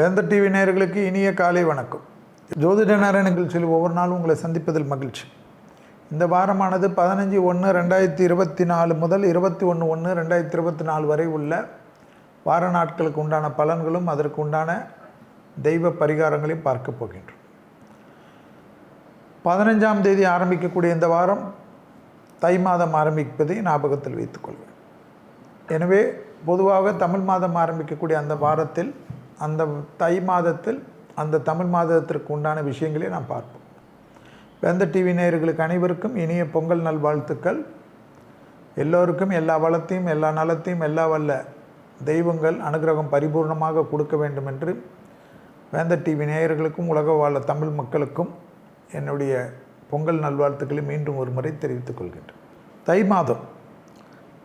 வேந்தர் டிவி நேயர்களுக்கு இனிய காலை வணக்கம். ஜோதிட நேர நிகழ்ச்சியில் ஒவ்வொரு நாளும் உங்களை சந்திப்பதில் மகிழ்ச்சி. இந்த வாரமானது 15/1/2024 முதல் 21/1/2024 வரை உள்ள வார நாட்களுக்கு உண்டான பலன்களும் அதற்கு உண்டான தெய்வ பரிகாரங்களையும் பார்க்க போகின்றோம். 15ஆம் தேதி ஆரம்பிக்கக்கூடிய இந்த வாரம் தை மாதம் ஆரம்பிப்பதை ஞாபகத்தில் வைத்துக்கொள்வேன். எனவே பொதுவாக தமிழ் மாதம் ஆரம்பிக்கக்கூடிய அந்த வாரத்தில், அந்த தை மாதத்தில், அந்த தமிழ் மாதத்திற்கு உண்டான விஷயங்களே நாம் பார்ப்போம். வேந்தர் டிவி நேயர்களுக்கு அனைவருக்கும் இனிய பொங்கல் நல்வாழ்த்துக்கள். எல்லோருக்கும் எல்லா வளத்தையும் எல்லா நலத்தையும் எல்லா வல்ல தெய்வங்கள் அனுகிரகம் பரிபூர்ணமாக கொடுக்க வேண்டும் என்று வேந்தர் டிவி நேயர்களுக்கும் உலக வாழ தமிழ் மக்களுக்கும் என்னுடைய பொங்கல் நல்வாழ்த்துக்களை மீண்டும் ஒரு முறை தெரிவித்துக் கொள்கின்றேன். தை மாதம்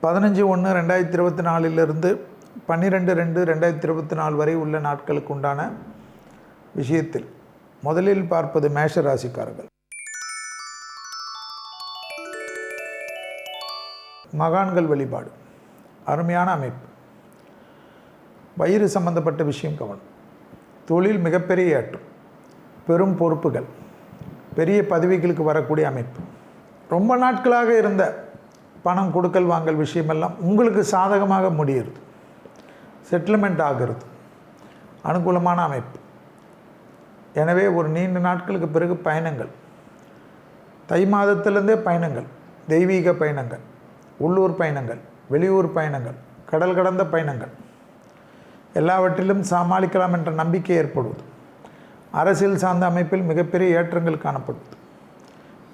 15/1/2024 12/2/2024 வரை உள்ள நாட்களுக்கு உண்டான விஷயத்தில் முதலில் பார்ப்பது மேஷ ராசிக்காரர்கள். மகான்கள் வழிபாடு அருமையான அமைப்பு. வயிறு சம்பந்தப்பட்ட விஷயம் கவனம். தொழில் மிகப்பெரிய ஏற்றம், பெரும் பொறுப்புகள், பெரிய பதவிகளுக்கு வரக்கூடிய அமைப்பு. ரொம்ப நாட்களாக இருந்த பணம் கொடுக்கல் வாங்கல் விஷயமெல்லாம் உங்களுக்கு சாதகமாக முடிகிறது, செட்டில்மெண்ட் ஆகிறது, அனுகூலமான அமைப்பு. எனவே ஒரு நீண்ட நாட்களுக்கு பிறகு பயணங்கள், தை மாதத்திலிருந்தே பயணங்கள், தெய்வீக பயணங்கள், உள்ளூர் பயணங்கள், வெளியூர் பயணங்கள், கடல் கடந்த பயணங்கள், எல்லாவற்றிலும் சமாளிக்கலாம் என்ற நம்பிக்கை ஏற்படுவது. அரசியல் சார்ந்த அமைப்பில் மிகப்பெரிய ஏற்றங்கள் காணப்படுவது,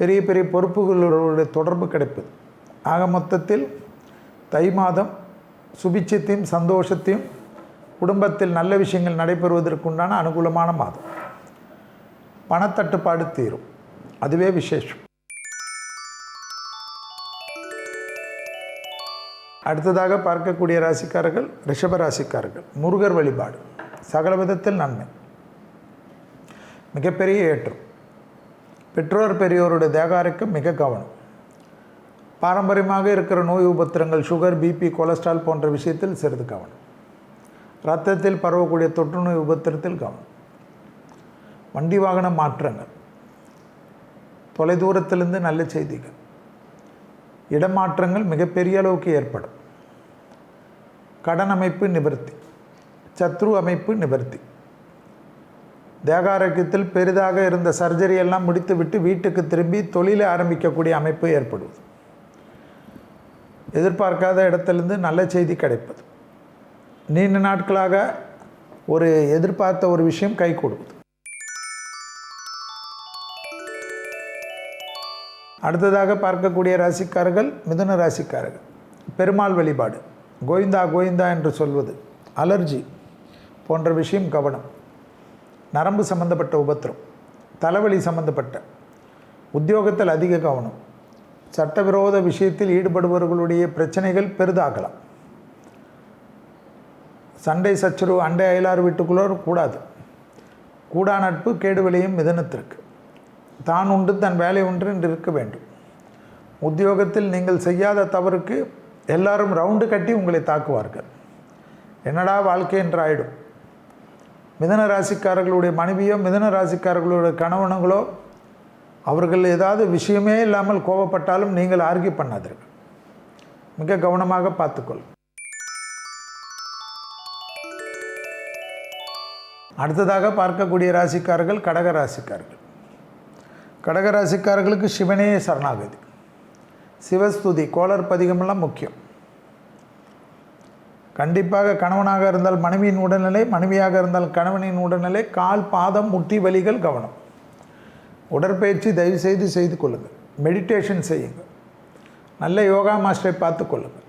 பெரிய பெரிய பொறுப்புகளுடைய தொடர்பு கிடைப்பது. ஆக மொத்தத்தில் தை மாதம் சுபிட்சத்தையும் சந்தோஷத்தையும், குடும்பத்தில் நல்ல விஷயங்கள் நடைபெறுவதற்குண்டான அனுகூலமான மாதம். பணத்தட்டுப்பாடு தீரும், அதுவே விசேஷம். அடுத்ததாக பார்க்கக்கூடிய ராசிக்காரர்கள் ரிஷப ராசிக்காரர்கள். முருகர் வழிபாடு சகல விதத்தில் நன்மை, மிகப்பெரிய ஏற்றம். பெற்றோர் பெரியோருடைய தேகாரைக்கும் மிக கவனம். பாரம்பரியமாக இருக்கிற நோய் உபத்திரங்கள், சுகர், பிபி, கொலஸ்ட்ரால் போன்ற விஷயத்தில் சிறிது கவனம். இரத்தத்தில் பரவக்கூடிய தொற்று நோய் உபத்திரத்தில் கவனம். வண்டி வாகன மாற்றங்கள், தொலைதூரத்திலிருந்து நல்ல செய்திகள், இடமாற்றங்கள் மிகப்பெரிய அளவுக்கு ஏற்படும். கடன் அமைப்பு நிவர்த்தி, சத்ரு அமைப்பு நிவர்த்தி. தேகாரோக்கியத்தில் பெரிதாக இருந்த சர்ஜரி எல்லாம் முடித்துவிட்டு வீட்டுக்கு திரும்பி தொழிலை ஆரம்பிக்கக்கூடிய அமைப்பு ஏற்படுவது. எதிர்பார்க்காத இடத்திலிருந்து நல்ல செய்தி கிடைப்பது. நீண்ட நாட்களாக ஒரு எதிர்பார்த்த ஒரு விஷயம் கை கொடுப்பது. அடுத்ததாக பார்க்கக்கூடிய ராசிக்காரர்கள் மிதுன ராசிக்காரர்கள். பெருமாள் வழிபாடு, கோவிந்தா கோவிந்தா என்று சொல்வது, அலர்ஜி போன்ற விஷயம் கவனம். நரம்பு சம்பந்தப்பட்ட உபத்திரம், தலைவலி சம்பந்தப்பட்ட, உத்தியோகத்தில் அதிக கவனம். சட்டவிரோத விஷயத்தில் ஈடுபடுபவர்களுடைய பிரச்சனைகள் பெரிதாகலாம். சண்டை சச்சரவு அண்டை அயலார் வீட்டுக்குள்ளே கூடாது. கூடா நட்பு கேடு விளையும் மிதனத்திற்கு. தான் உண்டு தன் வேலை ஒன்று என்று இருக்க வேண்டும். உத்தியோகத்தில் நீங்கள் செய்யாத தவறுக்கு எல்லாரும் ரவுண்டு கட்டி உங்களை தாக்குவார்கள். என்னடா வாழ்க்கை என்று ஆயிடும். மிதன ராசிக்காரர்களுடைய மனைவியோ, மிதன ராசிக்காரர்களுடைய கணவனுங்களோ, அவர்கள் ஏதாவது விஷயமே இல்லாமல் கோபப்பட்டாலும் நீங்கள் ஆர்கியூ பண்ணாதீர்கள். மிக கவனமாக பார்த்துக்கொள். அடுத்ததாக பார்க்கக்கூடிய ராசிக்காரர்கள் கடக ராசிக்காரர்கள். கடக ராசிக்காரர்களுக்கு சிவனே சரணாகதி, சிவஸ்துதி, கோளர் பதிகமெல்லாம் முக்கியம். கண்டிப்பாக கணவனாக இருந்தால் மனைவியின் உடல்நிலை, மனைவியாக இருந்தால் கணவனின் உடல்நிலை, கால் பாதம் முட்டி வலிகள் கவனம். உடற்பயிற்சி தயவு செய்து கொள்ளுங்கள். மெடிடேஷன் செய்யுங்கள். நல்ல யோகா மாஸ்டரை பார்த்து கொள்ளுங்கள்.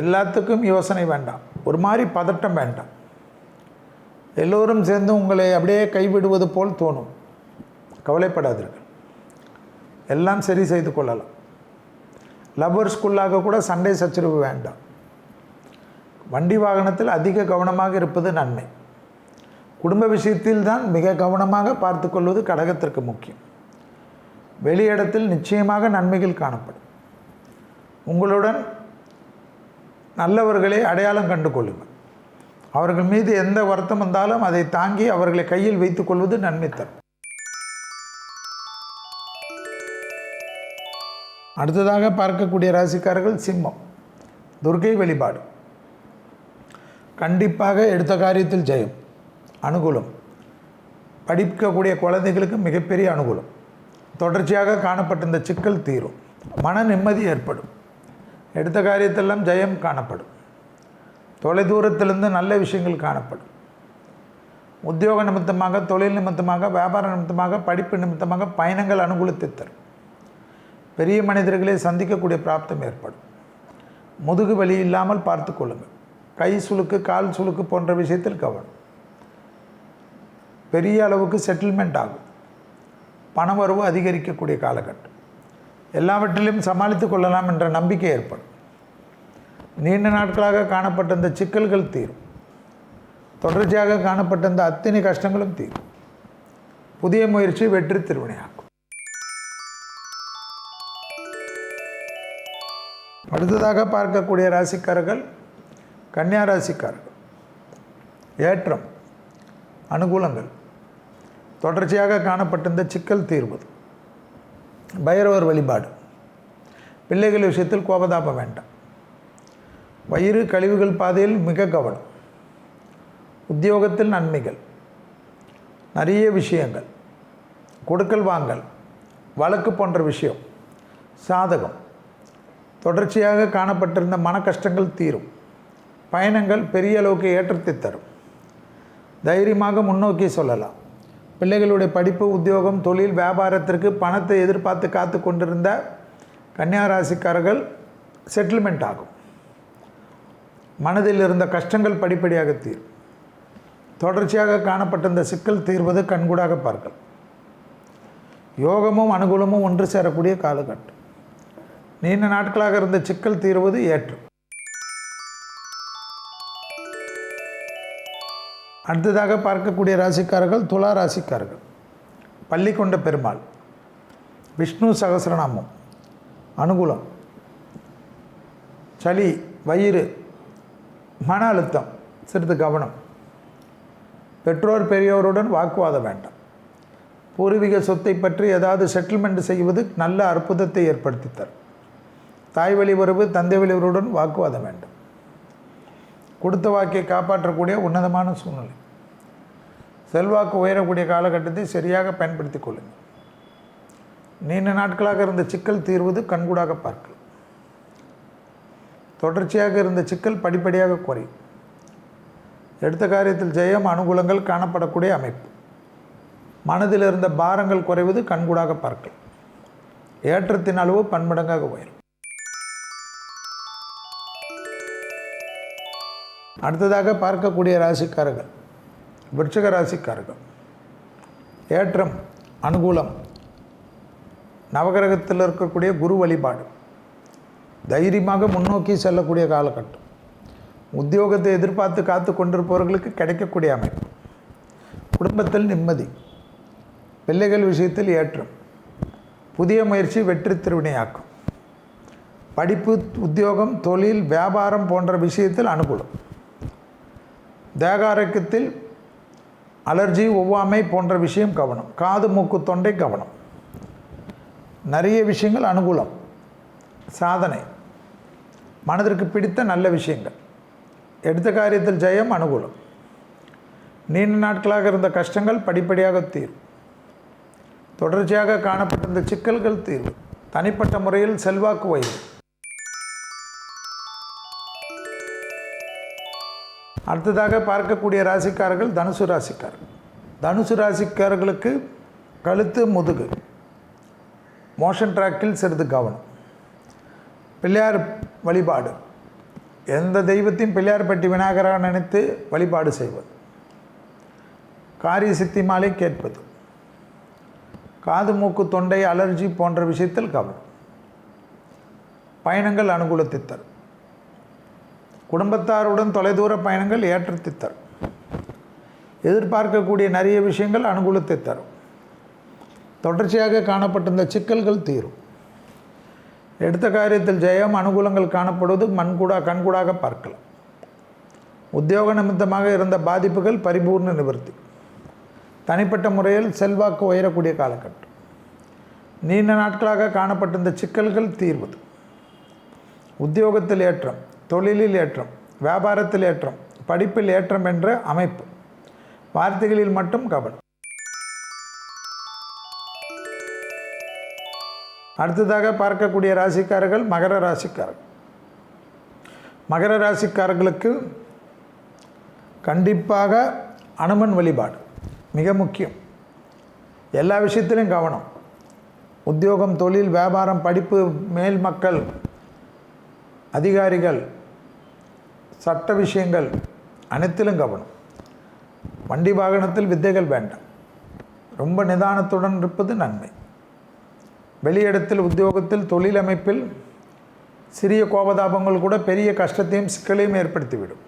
எல்லாத்துக்கும் யோசனை வேண்டாம், ஒரு மாதிரி பதட்டம் வேண்டாம். எல்லோரும் சேர்ந்து உங்களை அப்படியே கைவிடுவது போல் தோணும். கவலைப்படாதீர்கள், எல்லாம் சரி செய்து கொள்ளலாம். லவ்வர்ஸ்குள்ளாக கூட சண்டை சச்சரவு வேண்டாம். வண்டி வாகனத்தில் அதிக கவனமாக இருப்பது நன்மை. குடும்ப விஷயத்தில் தான் மிக கவனமாக பார்த்து கொள்வது கடகத்திற்கு முக்கியம். வெளியிடத்தில் நிச்சயமாக நன்மைகள் காணப்படும். உங்களுடன் நல்லவர்களை அடையாளம் கண்டு கொள்ளுங்கள். அவர்கள் மீது எந்த வருத்தம் வந்தாலும் அதை தாங்கி அவர்களை கையில் வைத்துக் கொள்வது நன்மை தரும். அடுத்ததாக பார்க்கக்கூடிய ராசிக்காரர்கள் சிம்மம். துர்க்கை வழிபாடு. கண்டிப்பாக எடுத்த காரியத்தில் ஜெயம், அனுகூலம். படிக்கக்கூடிய குழந்தைகளுக்கு மிகப்பெரிய அனுகூலம். தொடர்ச்சியாக காணப்பட்ட இந்த சிக்கல் தீரும், மன நிம்மதி ஏற்படும், எடுத்த காரியத்தெல்லாம் ஜெயம் காணப்படும், தொலைதூரத்திலிருந்து நல்ல விஷயங்கள் காணப்படும். உத்தியோக நிமித்தமாக, தொழில் நிமித்தமாக, வியாபார நிமித்தமாக, படிப்பு நிமித்தமாக பயணங்கள் அனுகூலத்தை தரும். பெரிய மனிதர்களை சந்திக்கக்கூடிய பிராப்தம் ஏற்படும். முதுகு வலி இல்லாமல் பார்த்து கொள்ளுங்கள். கை சுளுக்கு, கால் சுளுக்கு போன்ற விஷயத்தில் கவனம். பெரிய அளவுக்கு செட்டில்மெண்ட் ஆகும். பணவரவு அதிகரிக்கக்கூடிய காலகட்டம். எல்லாவற்றிலையும் சமாளித்து கொள்ளலாம் என்ற நம்பிக்கை ஏற்படும். நீண்ட நாட்களாக காணப்பட்ட இந்த சிக்கல்கள் தீரும். தொடர்ச்சியாக காணப்பட்ட இந்த அத்தனை கஷ்டங்களும் தீரும். புதிய முயற்சி வெற்றி திருவினையாகும். அடுத்ததாக பார்க்கக்கூடிய ராசிக்காரர்கள் கன்னியா ராசிக்காரர்கள். ஏற்றம், அனுகூலங்கள். தொடர்ச்சியாக காணப்பட்ட இந்த சிக்கல் தீர்வது. பைரவர் வழிபாடு. பிள்ளைகள் விஷயத்தில் கோபதாபம் வேண்டாம். வயிறு கழிவுகள் பாதையில் மிக கவனம். உத்தியோகத்தில் நன்மைகள், நிறைய விஷயங்கள், கொடுக்கல் வாங்கல், வழக்கு போன்ற விஷயம் சாதகம். தொடர்ச்சியாக காணப்பட்டிருந்த மன கஷ்டங்கள் தீரும். பயணங்கள் பெரிய அளவுக்கு ஏற்றத்தை தரும். தைரியமாக முன்னோக்கி சொல்லலாம். பிள்ளைகளுடைய படிப்பு, உத்தியோகம், தொழில், வியாபாரத்திற்கு பணத்தை எதிர்பார்த்து காத்து கொண்டிருந்த கன்னியா ராசிக்காரர்கள் செட்டில்மெண்ட் ஆகும். மனதில் இருந்த கஷ்டங்கள் படிப்படியாக தீரும். தொடர்ச்சியாக காணப்பட்ட இந்த சிக்கல் தீர்வது கண்கூடாக பார்க்கலாம். யோகமும் அனுகூலமும் ஒன்று சேரக்கூடிய காலகட்டம். நீண்ட நாட்களாக இருந்த சிக்கல் தீர்வது ஏற்றம். அடுத்ததாக பார்க்கக்கூடிய ராசிக்காரர்கள் துலா ராசிக்காரர்கள். பள்ளி கொண்ட பெருமாள். விஷ்ணு சகஸ்ரநாமம். அனுகூலம். சளி, வயிறு, மன அழுத்தம், சிறிது கவனம். பெற்றோர் பெரியோருடன் வாக்குவாதம் வேண்டாம். பூர்வீக சொத்தை பற்றி ஏதாவது செட்டில்மெண்ட் செய்வது நல்ல அற்புதத்தை ஏற்படுத்தி தரும். தாய் வழி உறவு, தந்தை வழி உறவுடன் வாக்குவாதம் வேண்டும். கொடுத்த வாக்கை காப்பாற்றக்கூடிய உன்னதமான சூழ்நிலை. செல்வாக்கு உயரக்கூடிய காலகட்டத்தை சரியாக பயன்படுத்தி கொள்ளுங்கள். நீண்ட நாட்களாக இருந்த சிக்கல் தீர்வது கண்கூடாக பார்க்கலாம். தொடர்ச்சியாக இருந்த சிக்கல் படிப்படியாக குறையும். எடுத்த காரியத்தில் ஜெயம், அனுகூலங்கள் காணப்படக்கூடிய அமைப்பு. மனதில் இருந்த பாரங்கள் குறைவது கண்கூடாக பார்க்கலாம். ஏற்றத்தின் அளவு பன்மடங்காக உயரும். அடுத்ததாக பார்க்கக்கூடிய ராசிக்காரர்கள் விருச்சிக ராசிக்காரர்கள். ஏற்றம், அனுகூலம். நவகிரகத்தில் இருக்கக்கூடிய குரு வழிபாடு. தைரியமாக முன்னோக்கி செல்லக்கூடிய காலகட்டம். உத்தியோகத்தை எதிர்பார்த்து காத்து கொண்டிருப்பவர்களுக்கு கிடைக்கக்கூடிய அமைப்பு. குடும்பத்தில் நிம்மதி. பிள்ளைகள் விஷயத்தில் ஏற்றம். புதிய முயற்சி வெற்றி திருவினையாக்கும். படிப்பு, உத்தியோகம், தொழில், வியாபாரம் போன்ற விஷயத்தில் அனுகூலம். தேக ஆரோக்கியத்தில் அலர்ஜி, ஒவ்வாமை போன்ற விஷயம் கவனம். காது, மூக்கு, தொண்டை கவனம். நிறைய விஷயங்கள் அனுகூலம். சாதனை. மனதிற்கு பிடித்த நல்ல விஷயங்கள். எடுத்த காரியத்தில் ஜெயம், அனுகூலம். நீண்ட நாட்களாக இருந்த கஷ்டங்கள் படிப்படியாக தீரும். தொடர்ச்சியாக காணப்பட்ட இந்த சிக்கல்கள் தீர்வு. தனிப்பட்ட முறையில் செல்வாக்கு உயரும். அடுத்ததாக பார்க்கக்கூடிய ராசிக்காரர்கள் தனுசு ராசிக்காரர்கள். தனுசு ராசிக்காரர்களுக்கு கழுத்து, முதுகு, மோஷன் ட்ராக்கில் சிறிது கவனம். பிள்ளையார் வழிபாடு. எந்த தெய்வத்தையும் பிள்ளையார்பட்டி விநாயகராக நினைத்து வழிபாடு செய்வது. காரிய சித்தி மாலை கேட்பது. காது, மூக்கு, தொண்டை, அலர்ஜி போன்ற விஷயத்தில் கவனம். பயணங்கள் அனுகூலத்தை தரும். குடும்பத்தாருடன் தொலைதூர பயணங்கள் ஏற்றத்தை தரும். எதிர்பார்க்கக்கூடிய நிறைய விஷயங்கள் அனுகூலத்தை தரும். தொடர்ச்சியாக காணப்பட்ட இந்த சிக்கல்கள் தீரும். எடுத்த காரியத்தில் ஜெயம், அனுகூலங்கள் காணப்படுவது கண்கூடாக பார்க்கலாம். உத்தியோக நிமித்தமாக இருந்த பாதிப்புகள் பரிபூர்ண நிவர்த்தி. தனிப்பட்ட முறையில் செல்வாக்கு உயரக்கூடிய காலகட்டம். நீண்ட நாட்களாக காணப்பட்டிருந்த சிக்கல்கள் தீர்வது. உத்தியோகத்தில் ஏற்றம், தொழிலில் ஏற்றம், வியாபாரத்தில் ஏற்றம், படிப்பில் ஏற்றம் என்ற அமைப்பு. வார்த்தைகளில் மட்டும் கவனம். அடுத்ததாக பார்க்கக்கூடிய ராசிக்காரர்கள் மகர ராசிக்காரர்கள். மகர ராசிக்காரர்களுக்கு கண்டிப்பாக அனுமன் வழிபாடு மிக முக்கியம். எல்லா விஷயத்திலும் கவனம். உத்தியோகம், தொழில், வியாபாரம், படிப்பு, மேல் மக்கள், அதிகாரிகள், சட்ட விஷயங்கள் அனைத்திலும் கவனம். வண்டி வாகனத்தில் வித்தைகள் வேண்டாம். ரொம்ப நிதானத்துடன் இருப்பது நன்மை. வெளியிடத்தில், உத்தியோகத்தில், தொழில் அமைப்பில் சிறிய கோபதாபங்கள் கூட பெரிய கஷ்டத்தையும் சிக்கலையும் ஏற்படுத்திவிடும்.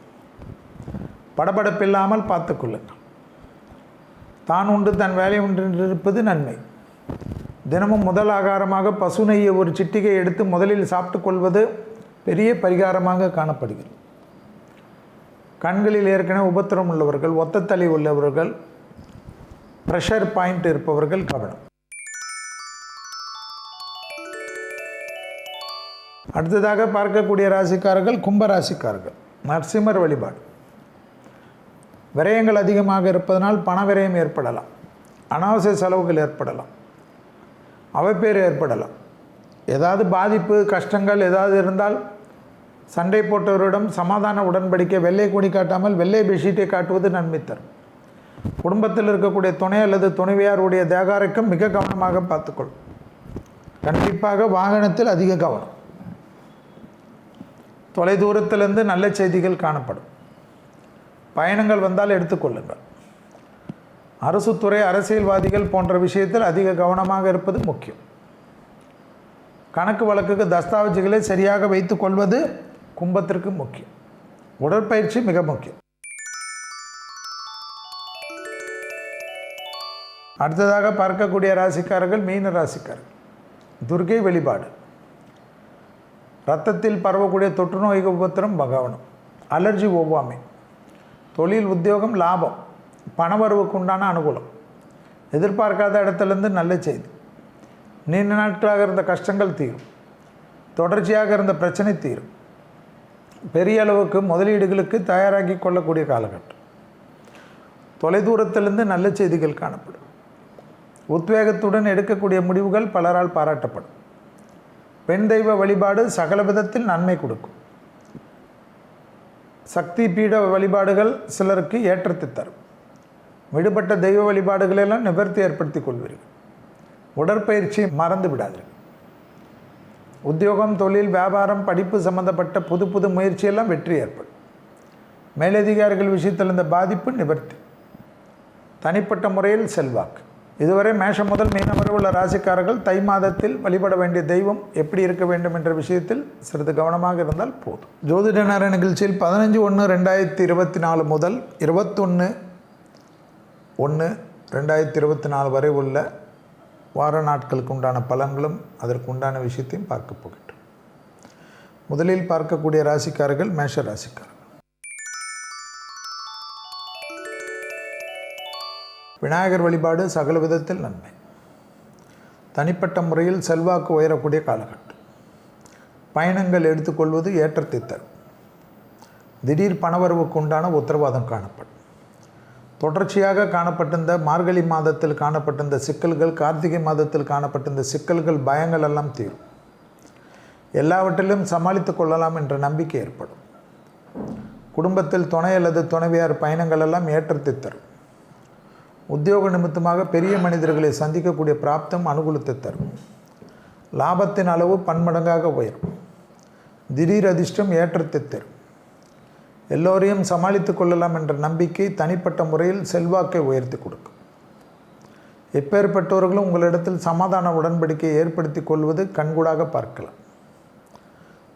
படபடப்பில்லாமல் பார்த்துக்கொள்ளுங்கள். தான் உண்டு தன் வேலை உண்டு இருப்பது நன்மை. தினமும் முதல் ஆகாரமாக பசு நெய்யை ஒரு சிட்டிகை எடுத்து முதலில் சாப்பிட்டு கொள்வது பெரிய பரிகாரமாக காணப்படுகிறது. கண்களில் ஏற்கனவே உபத்திரம் உள்ளவர்கள், ஒத்தத்தலை உள்ளவர்கள், ப்ரெஷர் பாயிண்ட் இருப்பவர்கள் கவனம். அடுத்ததாக பார்க்கக்கூடிய ராசிக்காரர்கள் கும்பராசிக்காரர்கள். நரசிம்மர் வழிபாடு. விரயங்கள் அதிகமாக இருப்பதனால் பண விரயம் ஏற்படலாம். அனாவசிய செலவுகள் ஏற்படலாம். அவப்பேர் ஏற்படலாம். ஏதாவது பாதிப்பு, கஷ்டங்கள் ஏதாவது இருந்தால் சண்டை போட்டவரிடம் சமாதான உடன்படிக்கை, வெள்ளை கொடி காட்டாமல் வெள்ளை பெட்ஷீட்டை காட்டுவது நன்மை தரும். குடும்பத்தில் இருக்கக்கூடிய துணை அல்லது துணைவியாருடைய தேகாரக்கம் மிக கவனமாக பார்த்துக்கொள்ளும். கண்டிப்பாக வாகனத்தில் அதிக கவனம். தொலைதூரத்திலிருந்து நல்ல செய்திகள் காணப்படும். பயணங்கள் வந்தால் எடுத்துக்கொள்ளுங்கள். அரசுத்துறை, அரசியல்வாதிகள் போன்ற விஷயத்தில் அதிக கவனமாக இருப்பது முக்கியம். கணக்கு வழக்குக்கு தஸ்தாவேஜுகளை சரியாக வைத்துக் கொள்வது கும்பத்திற்கு முக்கியம். உடற்பயிற்சி மிக முக்கியம். அடுத்ததாக பார்க்கக்கூடிய ராசிக்காரர்கள் மீன ராசிக்காரர்கள். துர்க்கை வழிபாடு. இரத்தத்தில் பரவக்கூடிய தொற்றுநோய் உபத்திரம் கவனம். அலர்ஜி, ஒவ்வாமை. தொழில், உத்தியோகம், லாபம், பணவரவுக்கு உண்டான அனுகூலம். எதிர்பார்க்காத இடத்துலேருந்து நல்ல செய்தி. நீண்ட நாட்களாக இருந்த கஷ்டங்கள் தீரும். தொடர்ச்சியாக இருந்த பிரச்சனை தீரும். பெரிய அளவுக்கு முதலீடுகளுக்கு தயாராகி கொள்ளக்கூடிய காலகட்டம். தொலைதூரத்திலிருந்து நல்ல செய்திகள் காணப்படும். உத்வேகத்துடன் எடுக்கக்கூடிய முடிவுகள் பலரால் பாராட்டப்படும். பெண் தெய்வ வழிபாடு சகல விதத்தில் நன்மை கொடுக்கும். சக்தி பீட வழிபாடுகள் சிலருக்கு ஏற்றத்தை தரும். விடுபட்ட தெய்வ வழிபாடுகளெல்லாம் நிவர்த்தி ஏற்படுத்தி கொள்வீர்கள். உடற்பயிற்சியை மறந்து விடாதீர்கள். உத்தியோகம், தொழில், வியாபாரம், படிப்பு சம்பந்தப்பட்ட புது புது முயற்சியெல்லாம் வெற்றி ஏற்படும். மேலதிகாரிகள் விஷயத்தில் இந்த பாதிப்பு நிவர்த்தி. தனிப்பட்ட முறையில் செல்வாக்கு. இதுவரை மேஷம் முதல் மீனம் வரை உள்ள ராசிக்காரர்கள் தை மாதத்தில் வழிபட வேண்டிய தெய்வம் எப்படி இருக்க வேண்டும் என்ற விஷயத்தில் சிறிது கவனமாக இருந்தால் போதும். ஜோதிட நேர நிகழ்ச்சியில் 15/1/2024 முதல் 21/1/2024 வரை உள்ள வார நாட்களுக்கு உண்டான பலன்களும் அதற்கு உண்டான விஷயத்தையும் பார்க்க போகின்றோம். முதலில் பார்க்கக்கூடிய ராசிக்காரர்கள் மேஷ ராசிக்காரர்கள். விநாயகர் வழிபாடு சகல விதத்தில் நன்மை. தனிப்பட்ட முறையில் செல்வாக்கு உயரக்கூடிய காலகட்டம். பயணங்கள் எடுத்துக்கொள்வது ஏற்றத்தை தரும். திடீர் பணவரவுக்கு உண்டான உத்தரவாதம் காணப்படும். தொடர்ச்சியாக காணப்பட்டிருந்த மார்கழி மாதத்தில் காணப்பட்டிருந்த சிக்கல்கள், கார்த்திகை மாதத்தில் காணப்பட்டிருந்த சிக்கல்கள், பயங்கள் எல்லாம் தீரும். எல்லாவற்றிலும் சமாளித்து கொள்ளலாம் என்ற நம்பிக்கை ஏற்படும். குடும்பத்தில் துணை அல்லது துணைவியார் பயணங்கள் எல்லாம் ஏற்றத்தை தரும். உத்தியோக நிமித்தமாக பெரிய மனிதர்களை சந்திக்கக்கூடிய பிராப்தம் அனுகூலத்தை தரும். லாபத்தின் அளவு பன்மடங்காக உயரும். திடீர் அதிர்ஷ்டம் ஏற்றத்தை தரும். எல்லோரையும் சமாளித்து கொள்ளலாம் என்ற நம்பிக்கை தனிப்பட்ட முறையில் செல்வாக்கை உயர்த்தி கொடுக்கும். எப்பேற்பட்டவர்களும் உங்களிடத்தில் சமாதான உடன்படிக்கையை ஏற்படுத்தி கொள்வது கண்கூடாக பார்க்கலாம்.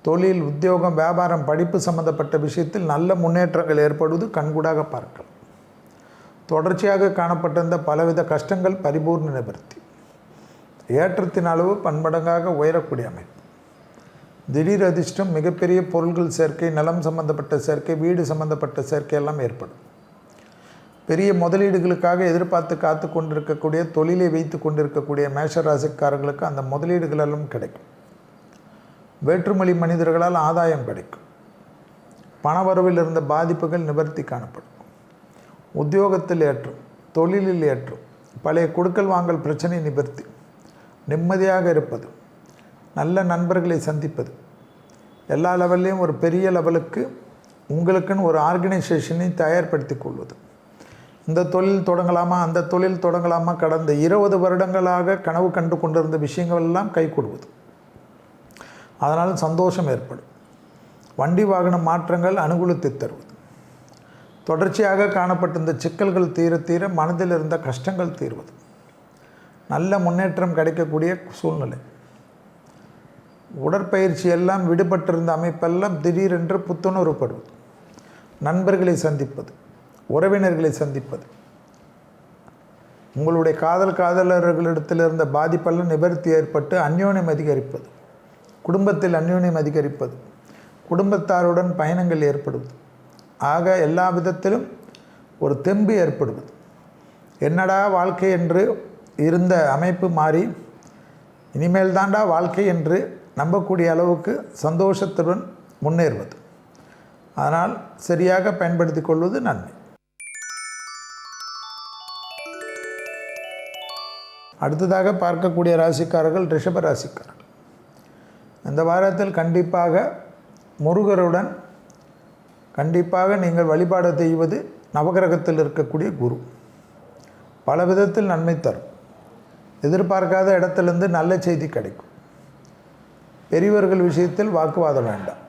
தொழில், உத்தியோகம், வியாபாரம், படிப்பு சம்பந்தப்பட்ட விஷயத்தில் நல்ல முன்னேற்றங்கள் ஏற்படுவது கண்கூடாக பார்க்கலாம். தொடர்ச்சியாக காணப்பட்டிருந்த பலவித கஷ்டங்கள் பரிபூர்ண நிவர்த்தி. ஏற்றத்தின் அளவு பன்மடங்காக உயரக்கூடிய அமைப்பு. திடீர் அதிர்ஷ்டம், மிகப்பெரிய பொருள்கள் சேர்க்கை, நிலம் சம்பந்தப்பட்ட சேர்க்கை, வீடு சம்பந்தப்பட்ட சேர்க்கை எல்லாம் ஏற்படும். பெரிய முதலீடுகளுக்காக எதிர்பார்த்து காத்து கொண்டிருக்கக்கூடிய, தொழிலை வைத்து கொண்டிருக்கக்கூடிய மேஷ ராசிக்காரர்களுக்கு அந்த முதலீடுகள் எல்லாம் கிடைக்கும். வேற்றுமொழி மனிதர்களால் ஆதாயம் கிடைக்கும். பணவரவில் இருந்த பாதிப்புகள் நிவர்த்தி காணப்படும். உத்தியோகத்தில் ஏற்றும், தொழிலில் ஏற்றும், பழைய கொடுக்கல் வாங்கல் பிரச்சனை நிவர்த்தி, நிம்மதியாக இருப்பது, நல்ல நண்பர்களை சந்திப்பது, எல்லா லெவல்லையும் ஒரு பெரிய லெவலுக்கு உங்களுக்குன்னு ஒரு ஆர்கனைசேஷனை தயார்படுத்தி கொள்வது. இந்த தொழில் தொடங்கலாமா, அந்த தொழில் தொடங்கலாமா, கடந்த 20 வருடங்களாக கனவு கண்டு கொண்டிருந்த விஷயங்கள் எல்லாம் கைகூடுவது. அதனால் சந்தோஷம் ஏற்படும். வண்டி வாகன மாற்றங்கள் அனுகூலத்தை தருவது. தொடர்ச்சியாக காணப்பட்ட இந்த சிக்கல்கள் தீர தீர மனதில் இருந்த கஷ்டங்கள் தீர்வது. நல்ல முன்னேற்றம் கிடைக்கக்கூடிய சூழ்நிலை. உடற்பயிற்சி எல்லாம் விடுபட்டிருந்த அமைப்பெல்லாம் திடீரென்று புத்துணர்வுபடுவது. நண்பர்களை சந்திப்பது, உறவினர்களை சந்திப்பது, உங்களுடைய காதலர்களிடத்தில் இருந்த பாதிப்பெல்லாம் நிவர்த்தி ஏற்பட்டு அந்யோன்யம் அதிகரிப்பது, குடும்பத்தில் அந்யோன்யம் அதிகரிப்பது, குடும்பத்தாருடன் பயணங்கள் ஏற்படுவது. ஆக எல்லா விதத்திலும் ஒரு தெம்பு ஏற்படுவது. என்னடா வாழ்க்கை என்று இருந்த அமைப்பு மாறி இனிமேல் தாண்டா வாழ்க்கை என்று நம்பக்கூடிய அளவுக்கு சந்தோஷத்துடன் முன்னேறுவது. அதனால் சரியாக பயன்படுத்தி கொள்வது நன்மை. அடுத்ததாக பார்க்கக்கூடிய ராசிக்காரர்கள் ரிஷப ராசிக்காரர்கள். இந்த வாரத்தில் கண்டிப்பாக முருகருடன் கண்டிப்பாக நீங்கள் வழிபாடு செய்வது நவகிரகத்தில் இருக்கக்கூடிய குரு பல விதத்தில் நன்மை தரும். எதிர்பார்க்காத இடத்திலிருந்து நல்ல செய்தி கிடைக்கும். பெரியவர்கள் விஷயத்தில் வாக்குவாதம் வேண்டாம்.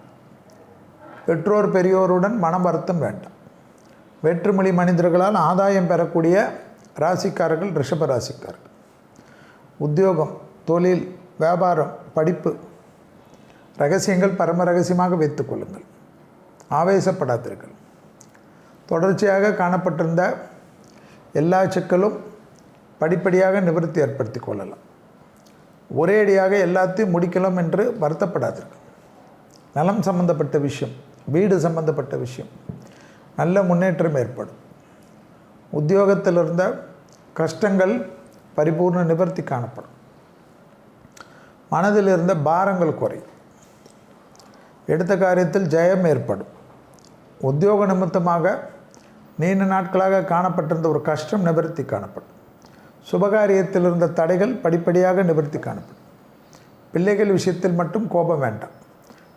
பெற்றோர் பெரியோருடன் மனம் வருத்தம் வேண்டாம். வேற்றுமொழி மனிதர்களால் ஆதாயம் பெறக்கூடிய ராசிக்காரர்கள் ரிஷப ராசிக்காரர்கள். உத்தியோகம், தொழில், வியாபாரம், படிப்பு ரகசியங்கள் பரம ரகசியமாக வைத்துக் கொள்ளுங்கள். ஆவேசப்படாதீர்கள். தொடர்ச்சியாக காணப்பட்டிருந்த எல்லா சிக்கலும் படிப்படியாக நிவர்த்தி ஏற்படுத்தி கொள்ளலாம். ஒரே அடியாக எல்லாத்தையும் முடிக்கலாம் என்று வருத்தப்படாதீர்கள். நலம் சம்பந்தப்பட்ட விஷயம், வீடு சம்பந்தப்பட்ட விஷயம் நல்ல முன்னேற்றம் ஏற்படும். உத்தியோகத்தில் இருந்த கஷ்டங்கள் பரிபூர்ண நிவர்த்தி காணப்படும். மனதில் இருந்த பாரங்கள் குறையும். எடுத்த காரியத்தில் ஜெயம் ஏற்படும். உத்தியோக நிமித்தமாக நீண்ட நாட்களாக காணப்பட்டிருந்த ஒரு கஷ்டம் நிவர்த்தி காணப்படும். சுபகாரியத்தில் இருந்த தடைகள் படிப்படியாக நிவர்த்தி காணப்படும். பிள்ளைகள் விஷயத்தில் மட்டும் கோபம் வேண்டாம்.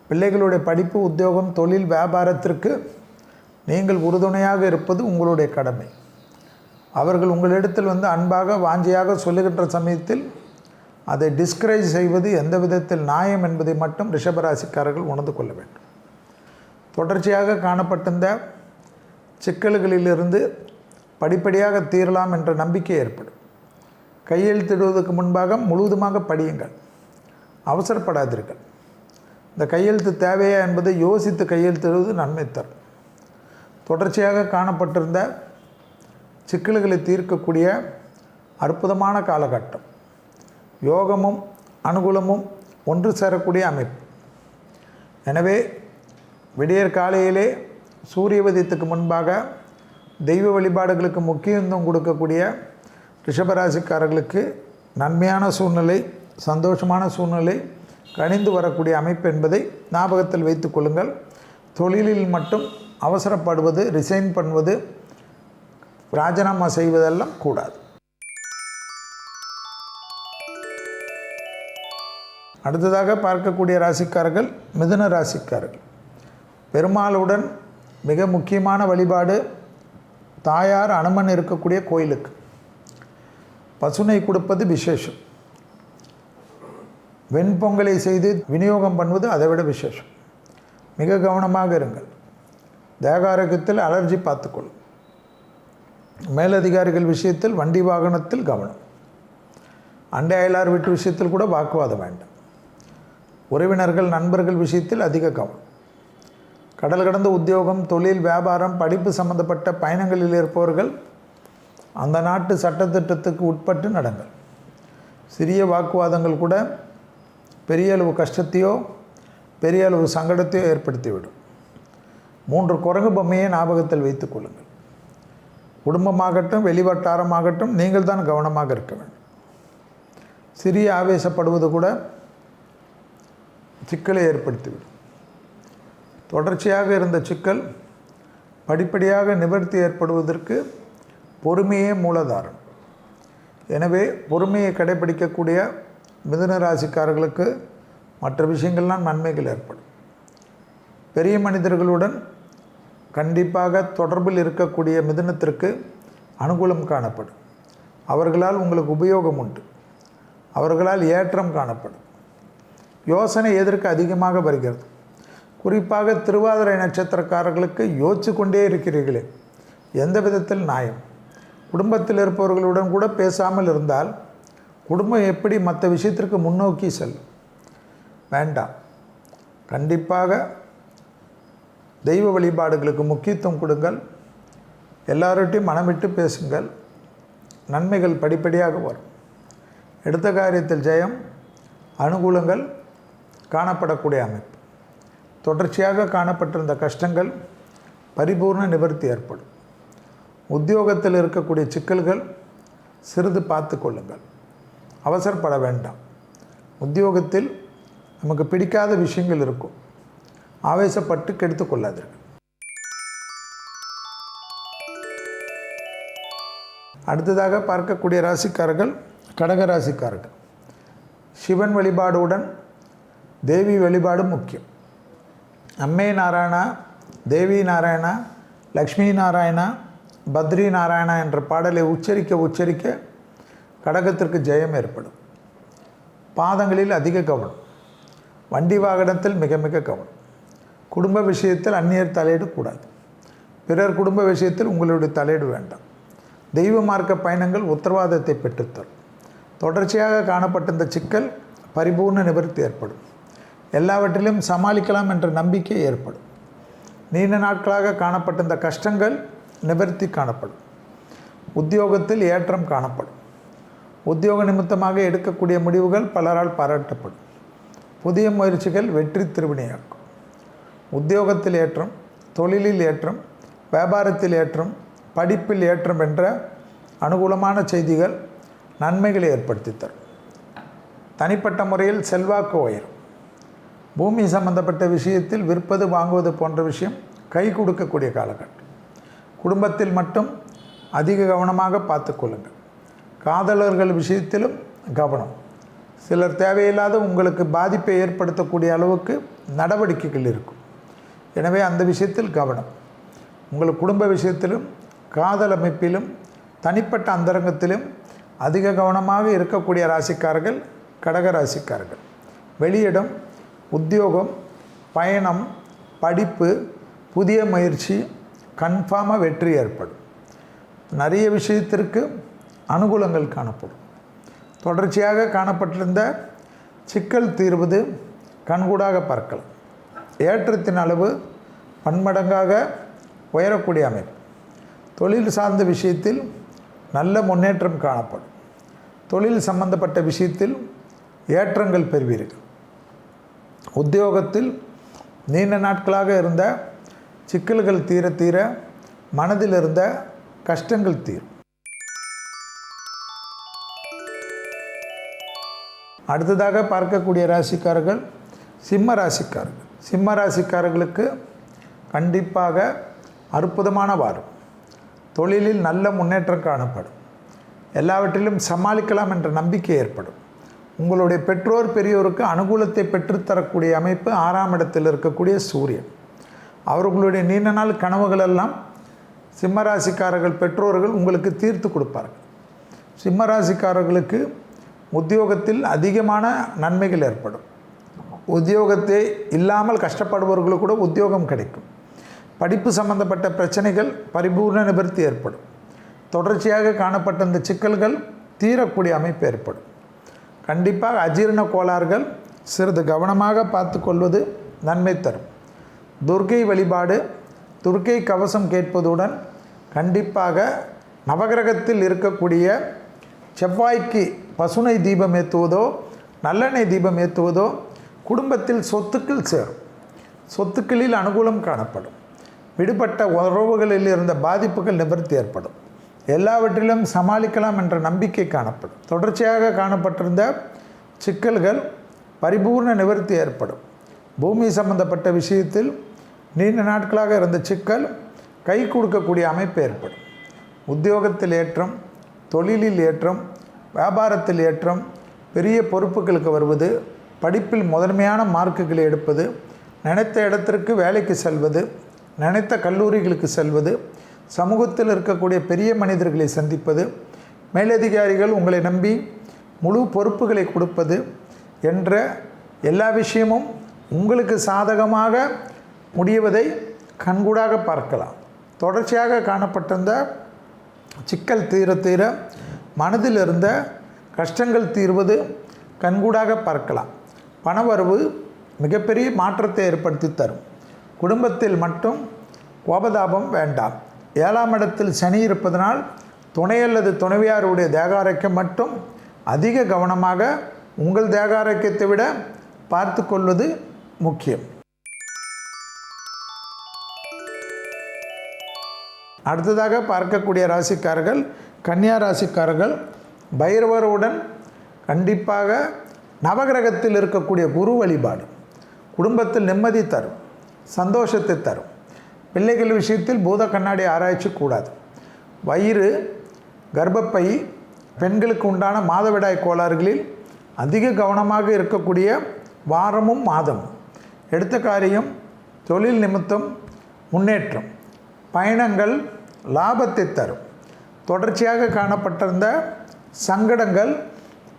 பிள்ளைகளுடைய படிப்பு, உத்தியோகம், தொழில், வியாபாரத்திற்கு நீங்கள் உறுதுணையாக இருப்பது உங்களுடைய கடமை. அவர்கள் உங்களிடத்தில் அன்பாக வாஞ்சியாக சொல்லுகின்ற சமயத்தில் அதை டிஸ்கரேஜ் செய்வது எந்த விதத்தில் நியாயம் என்பதை மட்டும் ரிஷபராசிக்காரர்கள் உணர்ந்து கொள்ள வேண்டும். தொடர்ச்சியாக காணப்பட்டிருந்த சிக்கல்களிலிருந்து படிப்படியாக தீரலாம் என்ற நம்பிக்கை ஏற்படும். கையெழுத்திடுவதற்கு முன்பாக முழுவதுமாக படியுங்கள். அவசரப்படாதீர்கள். இந்த கையெழுத்து தேவையா என்பதை யோசித்து கையெழுத்திடுவது நன்மை தரும். தொடர்ச்சியாக காணப்பட்டிருந்த சிக்கல்களை தீர்க்கக்கூடிய அற்புதமான காலகட்டம். யோகமும் அனுகூலமும் ஒன்று சேரக்கூடிய அமைப்பு. எனவே விடியற் காலையிலே சூரிய உதயத்துக்கு முன்பாக தெய்வ வழிபாடுகளுக்கு முக்கியத்துவம் கொடுக்கக்கூடிய ரிஷபராசிக்காரர்களுக்கு நன்மையான சூழ்நிலை, சந்தோஷமான சூழ்நிலை கணிந்து வரக்கூடிய அமைப்பு என்பதை ஞாபகத்தில் வைத்து கொள்ளுங்கள். தொழிலில் மட்டும் அவசரப்படுவது, ரிசைன் பண்ணுவது, ராஜினாமா செய்வதெல்லாம் கூடாது. அடுத்ததாக பார்க்கக்கூடிய ராசிக்காரர்கள் மிதுன ராசிக்காரர்கள். பெருமாளுடன் மிக முக்கியமான வழிபாடு தாயார் அனுமன் இருக்கக்கூடிய கோயிலுக்கு பசுனை கொடுப்பது விசேஷம். வெண்பொங்கலை செய்து விநியோகம் பண்ணுவது அதைவிட விசேஷம். மிக கவனமாக இருங்கள். தேக ஆரோக்கியத்தில் அலர்ஜி பார்த்துக்கொள்ளும். மேலதிகாரிகள் விஷயத்தில், வண்டி வாகனத்தில் கவனம். அண்டை அயலார் வீட்டு விஷயத்தில் கூட வாக்குவாதம் வேண்டாம். உறவினர்கள், நண்பர்கள் விஷயத்தில் அதிக கவனம். கடல் கடந்த உத்தியோகம், தொழில், வியாபாரம், படிப்பு சம்பந்தப்பட்ட பயணங்களில் இருப்பவர்கள் அந்த நாட்டு சட்டத்திட்டத்துக்கு உட்பட்டு நடங்கள். சிறிய வாக்குவாதங்கள் கூட பெரிய அளவு கஷ்டத்தையோ பெரிய அளவு சங்கடத்தையோ ஏற்படுத்திவிடும். 3 குரங்கு பொம்மையை ஞாபகத்தில் வைத்துக் கொள்ளுங்கள். குடும்பமாகட்டும் வெளிவட்டாரமாகட்டும் நீங்கள் தான் கவனமாக இருக்க வேண்டும். சிறிய ஆவேசப்படுவது கூட சிக்கலை ஏற்படுத்திவிடும். தொடர்ச்சியாக இருந்த சிக்கல் படிப்படியாக நிவர்த்தி ஏற்படுவதற்கு பொறுமையே மூலதாரம். எனவே பொறுமையை கடைபிடிக்கக்கூடிய மிதுன ராசிக்காரர்களுக்கு மற்ற விஷயங்கள்லாம் நன்மைகள் ஏற்படும். பெரிய மனிதர்களுடன் கண்டிப்பாக தொடர்பில் இருக்கக்கூடிய மிதுனத்திற்கு அனுகூலம் காணப்படும். அவர்களால் உங்களுக்கு உபயோகம் உண்டு. அவர்களால் ஏற்றம் காணப்படும். யோசனை எதற்கு அதிகமாக வருகிறது? குறிப்பாக திருவாதிரை நட்சத்திரக்காரர்களுக்கு யோசிச்சு கொண்டே இருக்கிறீர்களே, எந்த விதத்தில் நியாயம்? குடும்பத்தில் இருப்பவர்களுடன் கூட பேசாமல் இருந்தால் குடும்பம் எப்படி மற்ற விஷயத்திற்கு முன்னோக்கி செல்லும்? வேண்டாம். கண்டிப்பாக தெய்வ வழிபாடுகளுக்கு முக்கியத்துவம் கொடுங்கள். எல்லார்கிட்டையும் மனமிட்டு பேசுங்கள். நன்மைகள் படிப்படியாக வரும். எடுத்த காரியத்தில் ஜெயம், அனுகூலங்கள் காணப்படக்கூடிய அமைப்பு. தொடர்ச்சியாக காணப்பட்டிருந்த கஷ்டங்கள் பரிபூர்ண நிவர்த்தி ஏற்படும். உத்தியோகத்தில் இருக்கக்கூடிய சிக்கல்கள் சிறிது பார்த்து கொள்ளுங்கள். அவசரப்பட வேண்டாம். உத்தியோகத்தில் நமக்கு பிடிக்காத விஷயங்கள் இருக்கும். ஆவேசப்பட்டு கெடுத்து கொள்ளாதீர்கள். அடுத்ததாக பார்க்கக்கூடிய ராசிக்காரர்கள் கடக ராசிக்காரர்கள். சிவன் வழிபாடுடன் தேவி வழிபாடு முக்கியம். அம்மே நாராயணா, தேவி நாராயணா, லக்ஷ்மி நாராயணா, பத்ரி நாராயணா என்ற பாடலை உச்சரிக்க கடகத்திற்கு ஜெயம் ஏற்படும். பாதங்களில் அதிக கவனம். வண்டி வாகனத்தில் மிக மிக கவனம். குடும்ப விஷயத்தில் அந்நியர் தலையீடு கூடாது. பிறர் குடும்ப விஷயத்தில் உங்களுடைய தலையீடு வேண்டாம். தெய்வ மார்க்க பயணங்கள் உத்தரவாதத்தை பெற்றுத்தரும். தொடர்ச்சியாக காணப்பட்ட இந்த சிக்கல் பரிபூர்ண நிவர்த்தி ஏற்படும். எல்லாவற்றிலும் சமாளிக்கலாம் என்ற நம்பிக்கை ஏற்படும். நீண்ட நாட்களாக காணப்பட்ட இந்த கஷ்டங்கள் நிவர்த்தி காணப்படும். உத்தியோகத்தில் ஏற்றம் காணப்படும். உத்தியோக நிமித்தமாக எடுக்கக்கூடிய முடிவுகள் பலரால் பாராட்டப்படும். புதிய முயற்சிகள் வெற்றி திருவினையாக்கும். உத்தியோகத்தில் ஏற்றம், தொழிலில் ஏற்றம், வியாபாரத்தில் ஏற்றம், படிப்பில் ஏற்றம் என்ற அனுகூலமான செய்திகள் நன்மைகளை ஏற்படுத்தி தரும். தனிப்பட்ட முறையில் செல்வாக்கு உயரும். பூமி சம்பந்தப்பட்ட விஷயத்தில் விற்பது வாங்குவது போன்ற விஷயம் கை கொடுக்கக்கூடிய காலகட்டம். குடும்பத்தில் மட்டும் அதிக கவனமாக பார்த்து கொள்ளுங்கள். காதலர்கள் விஷயத்திலும் கவனம். சிலர் தேவையில்லாத உங்களுக்கு பாதிப்பை ஏற்படுத்தக்கூடிய அளவுக்கு நடவடிக்கைகள் இருக்கும். எனவே அந்த விஷயத்தில் கவனம். உங்கள் குடும்ப விஷயத்திலும் காதல் அமைப்பிலும் தனிப்பட்ட அந்தரங்கத்திலும் அதிக கவனமாக இருக்கக்கூடிய ராசிக்காரர்கள் கடக ராசிக்காரர்கள். வெளியிடம், உத்தியோகம், பயணம், படிப்பு, புதிய முயற்சி கன்ஃபார்மாக வெற்றி ஏற்படும். நிறைய விஷயத்திற்கு அனுகூலங்கள் காணப்படும். தொடர்ச்சியாக காணப்பட்டிருந்த சிக்கல் தீர்வது கண்கூடாக பார்க்கலாம். ஏற்றத்தின் அளவு பன்மடங்காக உயரக்கூடிய அமைப்பு. தொழில் சார்ந்த விஷயத்தில் நல்ல முன்னேற்றம் காணப்படும். தொழில் சம்பந்தப்பட்ட விஷயத்தில் ஏற்றங்கள் பெறுவீர்கள். உத்தியோகத்தில் நீண்ட நாட்களாக இருந்த சிக்கல்கள் தீர தீர மனதில் இருந்த கஷ்டங்கள் தீரும். அடுத்ததாக பார்க்கக்கூடிய ராசிக்காரர்கள் சிம்ம ராசிக்காரர்கள். சிம்ம ராசிக்காரர்களுக்கு கண்டிப்பாக அற்புதமான வாரம். தொழிலில் நல்ல முன்னேற்றம் காணப்படும். எல்லாவற்றிலும் சமாளிக்கலாம் என்ற நம்பிக்கை ஏற்படும். உங்களுடைய பெற்றோர் பெரியோருக்கு அனுகூலத்தை பெற்றுத்தரக்கூடிய அமைப்பு 6ஆம் இடத்தில் இருக்கக்கூடிய சூரியன். அவர்களுடைய நீண்ட நாள் கனவுகளெல்லாம் சிம்மராசிக்காரர்கள் பெற்றோர்கள் உங்களுக்கு தீர்த்து கொடுப்பார்கள். சிம்மராசிக்காரர்களுக்கு உத்தியோகத்தில் அதிகமான நன்மைகள் ஏற்படும். உத்தியோகத்தை இல்லாமல் கஷ்டப்படுபவர்களுக்கு கூட உத்தியோகம் கிடைக்கும். படிப்பு சம்பந்தப்பட்ட பிரச்சனைகள் பரிபூர்ண நிவர்த்தி ஏற்படும். தொடர்ச்சியாக காணப்பட்ட இந்த சிக்கல்கள் தீரக்கூடிய அமைப்பு ஏற்படும். கண்டிப்பாக அஜீரண கோளாறுகள் சிறிது கவனமாக பார்த்து கொள்வது நன்மை தரும். துர்க்கை வழிபாடு, துர்க்கை கவசம் கேட்பதுடன் கண்டிப்பாக நவகிரகத்தில் இருக்கக்கூடிய செவ்வாய்க்கு பசுனை தீபம் ஏற்றுவதோ நல்லெண்ணெய் தீபம் ஏற்றுவதோ குடும்பத்தில் சொத்துக்கள் சேரும். சொத்துக்களில் அனுகூலம் காணப்படும். விடுபட்ட உறவுகளில் இருந்த பாதிப்புகள் நிவர்த்தி ஏற்படும். எல்லாவற்றிலும் சமாளிக்கலாம் என்ற நம்பிக்கை காணப்படும். தொடர்ச்சியாக காணப்பட்டிருந்த சிக்கல்கள் பரிபூர்ண நிவர்த்தி ஏற்படும். பூமி சம்பந்தப்பட்ட விஷயத்தில் நீண்ட நாட்களாக இருந்த சிக்கல் கை கொடுக்கக்கூடிய அமைப்பு ஏற்படும். உத்தியோகத்தில் ஏற்றம், தொழிலில் ஏற்றம், வியாபாரத்தில் ஏற்றம், பெரிய பொறுப்புகளுக்கு வருவது, படிப்பில் முதன்மையான மார்க்குகளை எடுப்பது, நினைத்த இடத்திற்கு வேலைக்கு செல்வது, நினைத்த கல்லூரிகளுக்கு செல்வது, சமூகத்தில் இருக்கக்கூடிய பெரிய மனிதர்களை சந்திப்பது, மேலதிகாரிகள் உங்களை நம்பி முழு பொறுப்புகளை கொடுப்பது என்ற எல்லா விஷயமும் உங்களுக்கு சாதகமாக முடிவதை கண்கூடாக பார்க்கலாம். தொடர்ச்சியாக காணப்பட்டிருந்த சிக்கல் தீர தீர மனதில் இருந்த கஷ்டங்கள் தீர்வது கண்கூடாக பார்க்கலாம். பணவரவு மிகப்பெரிய மாற்றத்தை ஏற்படுத்தி தரும். குடும்பத்தில் மட்டும் கோபதாபம் வேண்டாம். 7ஆம் இடத்தில் சனி இருப்பதனால் துணை அல்லது துணைவியாருடைய தேக ஆரோக்கியம் மட்டும் அதிக கவனமாக உங்கள் தேக ஆரோக்கியத்தை விட பார்த்து கொள்வது முக்கியம். அடுத்ததாக பார்க்கக்கூடிய ராசிக்காரர்கள் கன்னியா ராசிக்காரர்கள். பைரவருடன் கண்டிப்பாக நவகிரகத்தில் இருக்கக்கூடிய குரு வழிபாடு குடும்பத்தில் நிம்மதி தரும், சந்தோஷத்தை தரும். பிள்ளைகள் விஷயத்தில் பூத கண்ணாடி ஆராய்ச்சி கூடாது. வயிறு, கர்ப்பப்பை, பெண்களுக்கு உண்டான மாதவிடாய் கோளாறுகளில் அதிக கவனமாக இருக்கக்கூடிய வாரமும் மாதமும். எடுத்த காரியம், தொழில் நிமித்தம் முன்னேற்றம், பயணங்கள் லாபத்தை தரும். தொடர்ச்சியாக காணப்பட்டிருந்த சங்கடங்கள்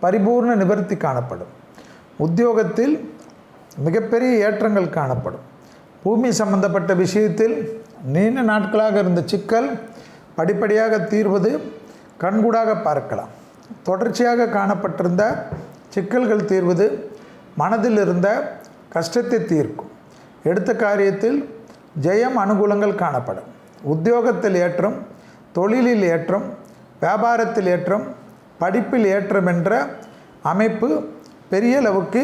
பரிபூர்ண நிவர்த்தி காணப்படும். உத்தியோகத்தில் மிகப்பெரிய ஏற்றங்கள் காணப்படும். பூமி சம்பந்தப்பட்ட விஷயத்தில் நீண்ட நாட்களாக இருந்த சிக்கல் படிப்படியாக தீர்வது கண்கூடாக பார்க்கலாம். தொடர்ச்சியாக காணப்பட்டிருந்த சிக்கல்கள் தீர்வது மனதில் இருந்த கஷ்டத்தை தீர்க்கும். எடுத்த காரியத்தில் ஜெயம், அனுகூலங்கள் காணப்படும். உத்தியோகத்தில் ஏற்றம், தொழிலில் ஏற்றம், வியாபாரத்தில் ஏற்றம், படிப்பில் ஏற்றம் என்ற அமைப்பு பெரிய அளவுக்கு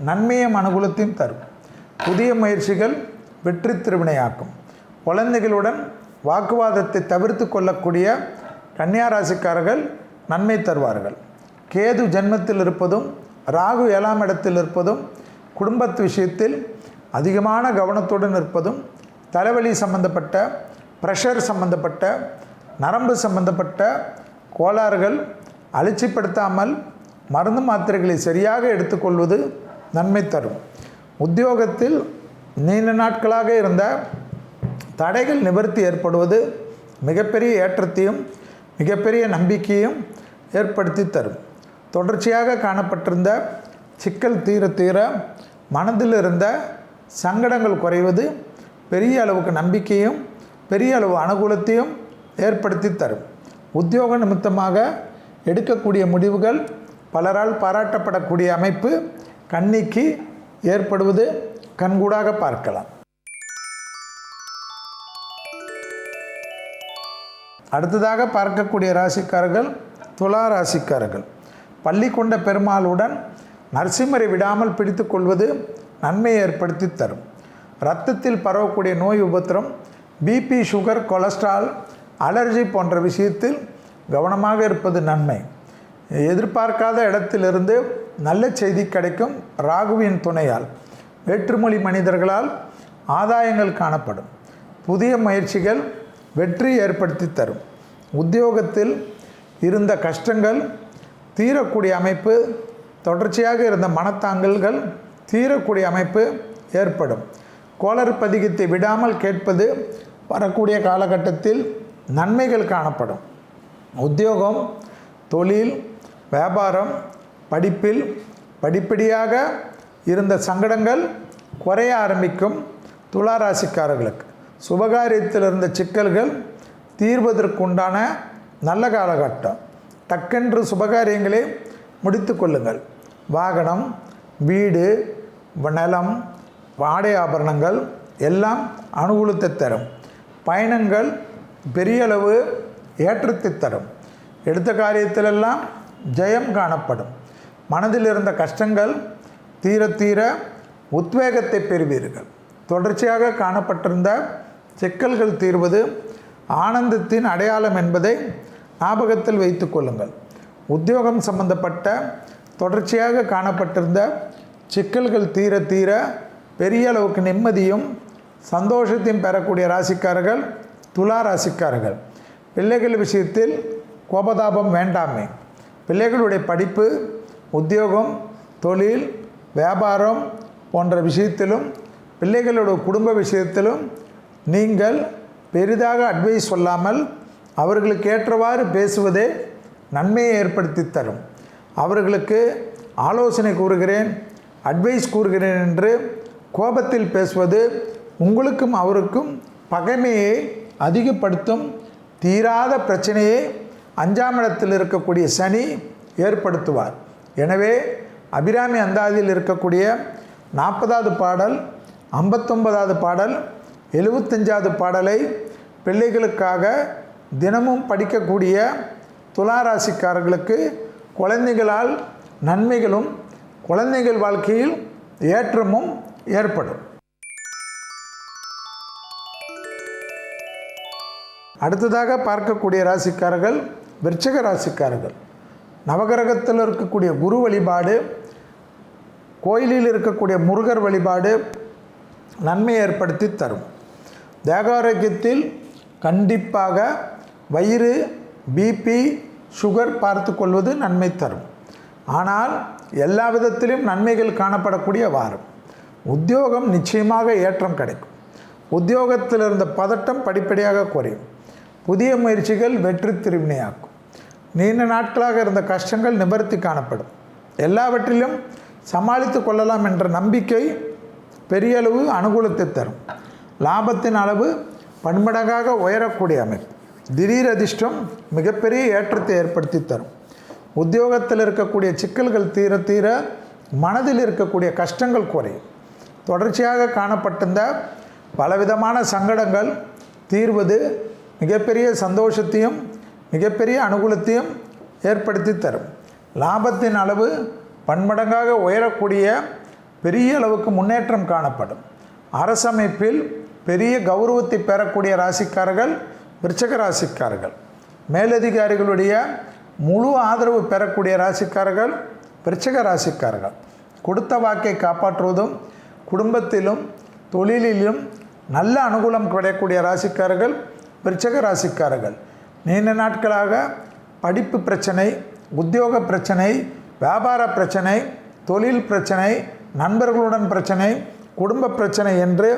நன்மையும் அனுகூலத்தையும் தரும். புதிய முயற்சிகள் வெற்றி திருவினையாக்கும். குழந்தைகளுடன் வாக்குவாதத்தை தவிர்த்து கொள்ளக்கூடிய கன்னியா ராசிக்காரர்கள் நன்மை தருவார்கள். கேது ஜென்மத்தில் இருப்பதும் ராகு 7ஆம் இடத்தில் இருப்பதும் குடும்பத்து விஷயத்தில் அதிகமான கவனத்துடன் இருப்பதும், தலைவலி சம்பந்தப்பட்ட, ப்ரெஷர் சம்பந்தப்பட்ட, நரம்பு சம்பந்தப்பட்ட கோளாறுகள் அலட்சிப்படுத்தாமல் மருந்து மாத்திரைகளை சரியாக எடுத்துக்கொள்வது நன்மை தரும். உத்தியோகத்தில் நீண்ட நாட்களாக இருந்த தடைகள் நிவர்த்தி ஏற்படுவது மிகப்பெரிய ஏற்றத்தையும் மிகப்பெரிய நம்பிக்கையும் ஏற்படுத்தி தரும். தொடர்ச்சியாக காணப்பட்டிருந்த சிக்கல் தீர தீர மனதில் இருந்த சங்கடங்கள் குறைவது பெரிய அளவுக்கு நம்பிக்கையும் பெரிய அளவு அனுகூலத்தையும் ஏற்படுத்தி தரும். உத்தியோக நிமித்தமாக எடுக்கக்கூடிய முடிவுகள் பலரால் பாராட்டப்படக்கூடிய அமைப்பு கன்னிக்கு ஏற்படுவது கண்கூடாக பார்க்கலாம். அடுத்ததாக பார்க்கக்கூடிய ராசிக்காரர்கள் துலா ராசிக்காரர்கள். பள்ளி கொண்ட பெருமாளுடன் நரசிம்மரை விடாமல் பிடித்து கொள்வது நன்மையை ஏற்படுத்தி தரும். இரத்தத்தில் பரவக்கூடிய நோய் உபத்திரம், பிபி, சுகர், கொலஸ்ட்ரால், அலர்ஜி போன்ற விஷயத்தில் கவனமாக இருப்பது நன்மை. எதிர்பார்க்காத இடத்திலிருந்து நல்ல செய்தி கிடைக்கும். ராகுவின் துணையால் வேற்றுமொழி மனிதர்களால் ஆதாயங்கள் காணப்படும். புதிய முயற்சிகள் வெற்றி ஏற்படுத்தி தரும். உத்தியோகத்தில் இருந்த கஷ்டங்கள் தீரக்கூடிய அமைப்பு, தொடர்ச்சியாக இருந்த மனத்தாங்கல்கள் தீரக்கூடிய அமைப்பு ஏற்படும். கோளறு பதிகத்தை விடாமல் கேட்பது வரக்கூடிய காலகட்டத்தில் நன்மைகள் காணப்படும். உத்தியோகம், தொழில், வியாபாரம், படிப்பில் படிப்படியாக இருந்த சங்கடங்கள் குறைய ஆரம்பிக்கும். துலா ராசிக்காரர்களுக்கு சுபகாரியத்தில் இருந்த சிக்கல்கள் தீர்வதற்குண்டான நல்ல காலகட்டம். டக்கென்று சுபகாரியங்களை முடித்து கொள்ளுங்கள். வாகனம், வீடு, நிலம், ஆடை ஆபரணங்கள் எல்லாம் அனுகூலத்தை தரும். பயணங்கள் பெரிய அளவு ஏற்றத்தை தரும். எடுத்த காரியத்திலெல்லாம் ஜெயம் காணப்படும். மனதில் இருந்த கஷ்டங்கள் தீர தீர உத்வேகத்தை பெறுவீர்கள். தொடர்ச்சியாக காணப்பட்டிருந்த சிக்கல்கள் தீர்வது ஆனந்தத்தின் அடையாளம் என்பதை ஞாபகத்தில் வைத்து கொள்ளுங்கள். உத்தியோகம் சம்பந்தப்பட்ட தொடர்ச்சியாக காணப்பட்டிருந்த சிக்கல்கள் தீர தீர பெரிய அளவுக்கு நிம்மதியும் சந்தோஷத்தையும் பெறக்கூடிய ராசிக்காரர்கள் துலா ராசிக்காரர்கள். பிள்ளைகள் விஷயத்தில் கோபதாபம் வேண்டாமே. பிள்ளைகளுடைய படிப்பு, உத்தியோகம், தொழில், வியாபாரம் போன்ற விஷயத்திலும் பிள்ளைகளோட குடும்ப விஷயத்திலும் நீங்கள் பெரிதாக அட்வைஸ் சொல்லாமல் அவர்களுக்கு ஏற்றவாறு பேசுவதே நன்மையை ஏற்படுத்தி தரும். அவர்களுக்கு ஆலோசனை கூறுகிறேன், அட்வைஸ் கூறுகிறேன் என்று கோபத்தில் பேசுவது உங்களுக்கும் அவருக்கும் பகைமையை அதிகப்படுத்தும். தீராத பிரச்சனையை 5ஆம் இடத்தில் இருக்கக்கூடிய சனி ஏற்படுத்துவார். எனவே அபிராமி அந்தாதியில் இருக்கக்கூடிய 40வது பாடல், 59வது பாடல், 75வது பாடலை பிள்ளைகளுக்காக தினமும் படிக்கக்கூடிய துளாராசிக்காரர்களுக்கு குழந்தைகளால் நன்மைகளும் குழந்தைகள் வாழ்க்கையில் ஏற்றமும் ஏற்படும். அடுத்ததாக பார்க்கக்கூடிய ராசிக்காரர்கள் விருச்சிக ராசிக்காரர்கள். நவகிரகத்தில் இருக்கக்கூடிய குரு வழிபாடு, கோயிலில் இருக்கக்கூடிய முருகர் வழிபாடு நன்மை ஏற்படுத்தி தரும். தேகாரோக்கியத்தில் கண்டிப்பாக வயிறு, பிபி, சுகர் பார்த்து கொள்வது நன்மை தரும். ஆனால் எல்லா விதத்திலும் நன்மைகள் காணப்படக்கூடிய வாரம். உத்தியோகம் நிச்சயமாக ஏற்றம் கிடைக்கும். உத்தியோகத்தில் இருந்த பதட்டம் படிப்படியாக குறையும். புதிய முயற்சிகள் வெற்றி திருவினையாக்கும். நீண்ட நாட்களாக இருந்த கஷ்டங்கள் நிவர்த்தி காணப்படும். எல்லாவற்றிலும் சமாளித்து கொள்ளலாம் என்ற நம்பிக்கை பெரிய அளவு அனுகூலத்தை தரும். லாபத்தின் அளவு பன்மடங்காக உயரக்கூடிய அமைப்பு. திடீர் அதிர்ஷ்டம் மிகப்பெரிய ஏற்றத்தை ஏற்படுத்தி தரும். உத்தியோகத்தில் இருக்கக்கூடிய சிக்கல்கள் தீர தீர மனதில் இருக்கக்கூடிய கஷ்டங்கள் குறையும். தொடர்ச்சியாக காணப்பட்டிருந்த பலவிதமான சங்கடங்கள் தீர்வது மிகப்பெரிய சந்தோஷத்தையும் மிகப்பெரிய அனுகூலத்தையும் ஏற்படுத்தி தரும். லாபத்தின் அளவு பன்மடங்காக உயரக்கூடிய பெரிய அளவுக்கு முன்னேற்றம் காணப்படும். அரசமைப்பில் பெரிய கௌரவத்தை பெறக்கூடிய ராசிக்காரர்கள் விருச்சிக ராசிக்காரர்கள். மேலதிகாரிகளுடைய முழு ஆதரவு பெறக்கூடிய ராசிக்காரர்கள் விருச்சிக ராசிக்காரர்கள். கொடுத்த வாக்கை காப்பாற்றுவதும் குடும்பத்திலும் தொழிலிலும் நல்ல அனுகூலம் கிடைக்கக்கூடிய ராசிக்காரர்கள் விருச்சிக ராசிக்காரர்கள். நீண்ட நாட்களாக படிப்பு பிரச்சனை, உத்தியோக பிரச்சனை, வியாபார பிரச்சனை, தொழில் பிரச்சனை, நண்பர்களுடன் பிரச்சனை, குடும்ப பிரச்சனை என்று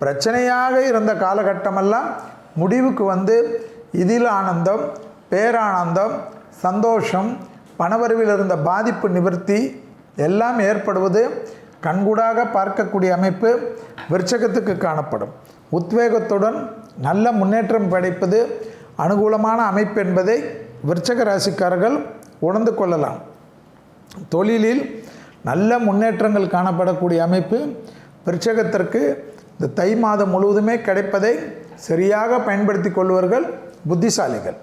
பிரச்சனையாக இருந்த காலகட்டமெல்லாம் முடிவுக்கு வந்து இதில் ஆனந்தம், பேரானந்தம், சந்தோஷம், பணவரவில் இருந்த பாதிப்பு நிவர்த்தி எல்லாம் ஏற்படுவது கண்கூடாக பார்க்கக்கூடிய அமைப்பு விருச்சகத்துக்கு காணப்படும். உத்வேகத்துடன் நல்ல முன்னேற்றம் கிடைப்பது அனுகூலமான அமைப்பு என்பதை விருச்சிக ராசிக்காரர்கள் உணர்ந்து கொள்ளலாம். தொழிலில் நல்ல முன்னேற்றங்கள் காணப்படக்கூடிய அமைப்பு விருச்சிகத்திற்கு இந்த தை மாதம் முழுவதுமே கிடைப்பதை சரியாக பயன்படுத்தி கொள்வார்கள் புத்திசாலிகள்.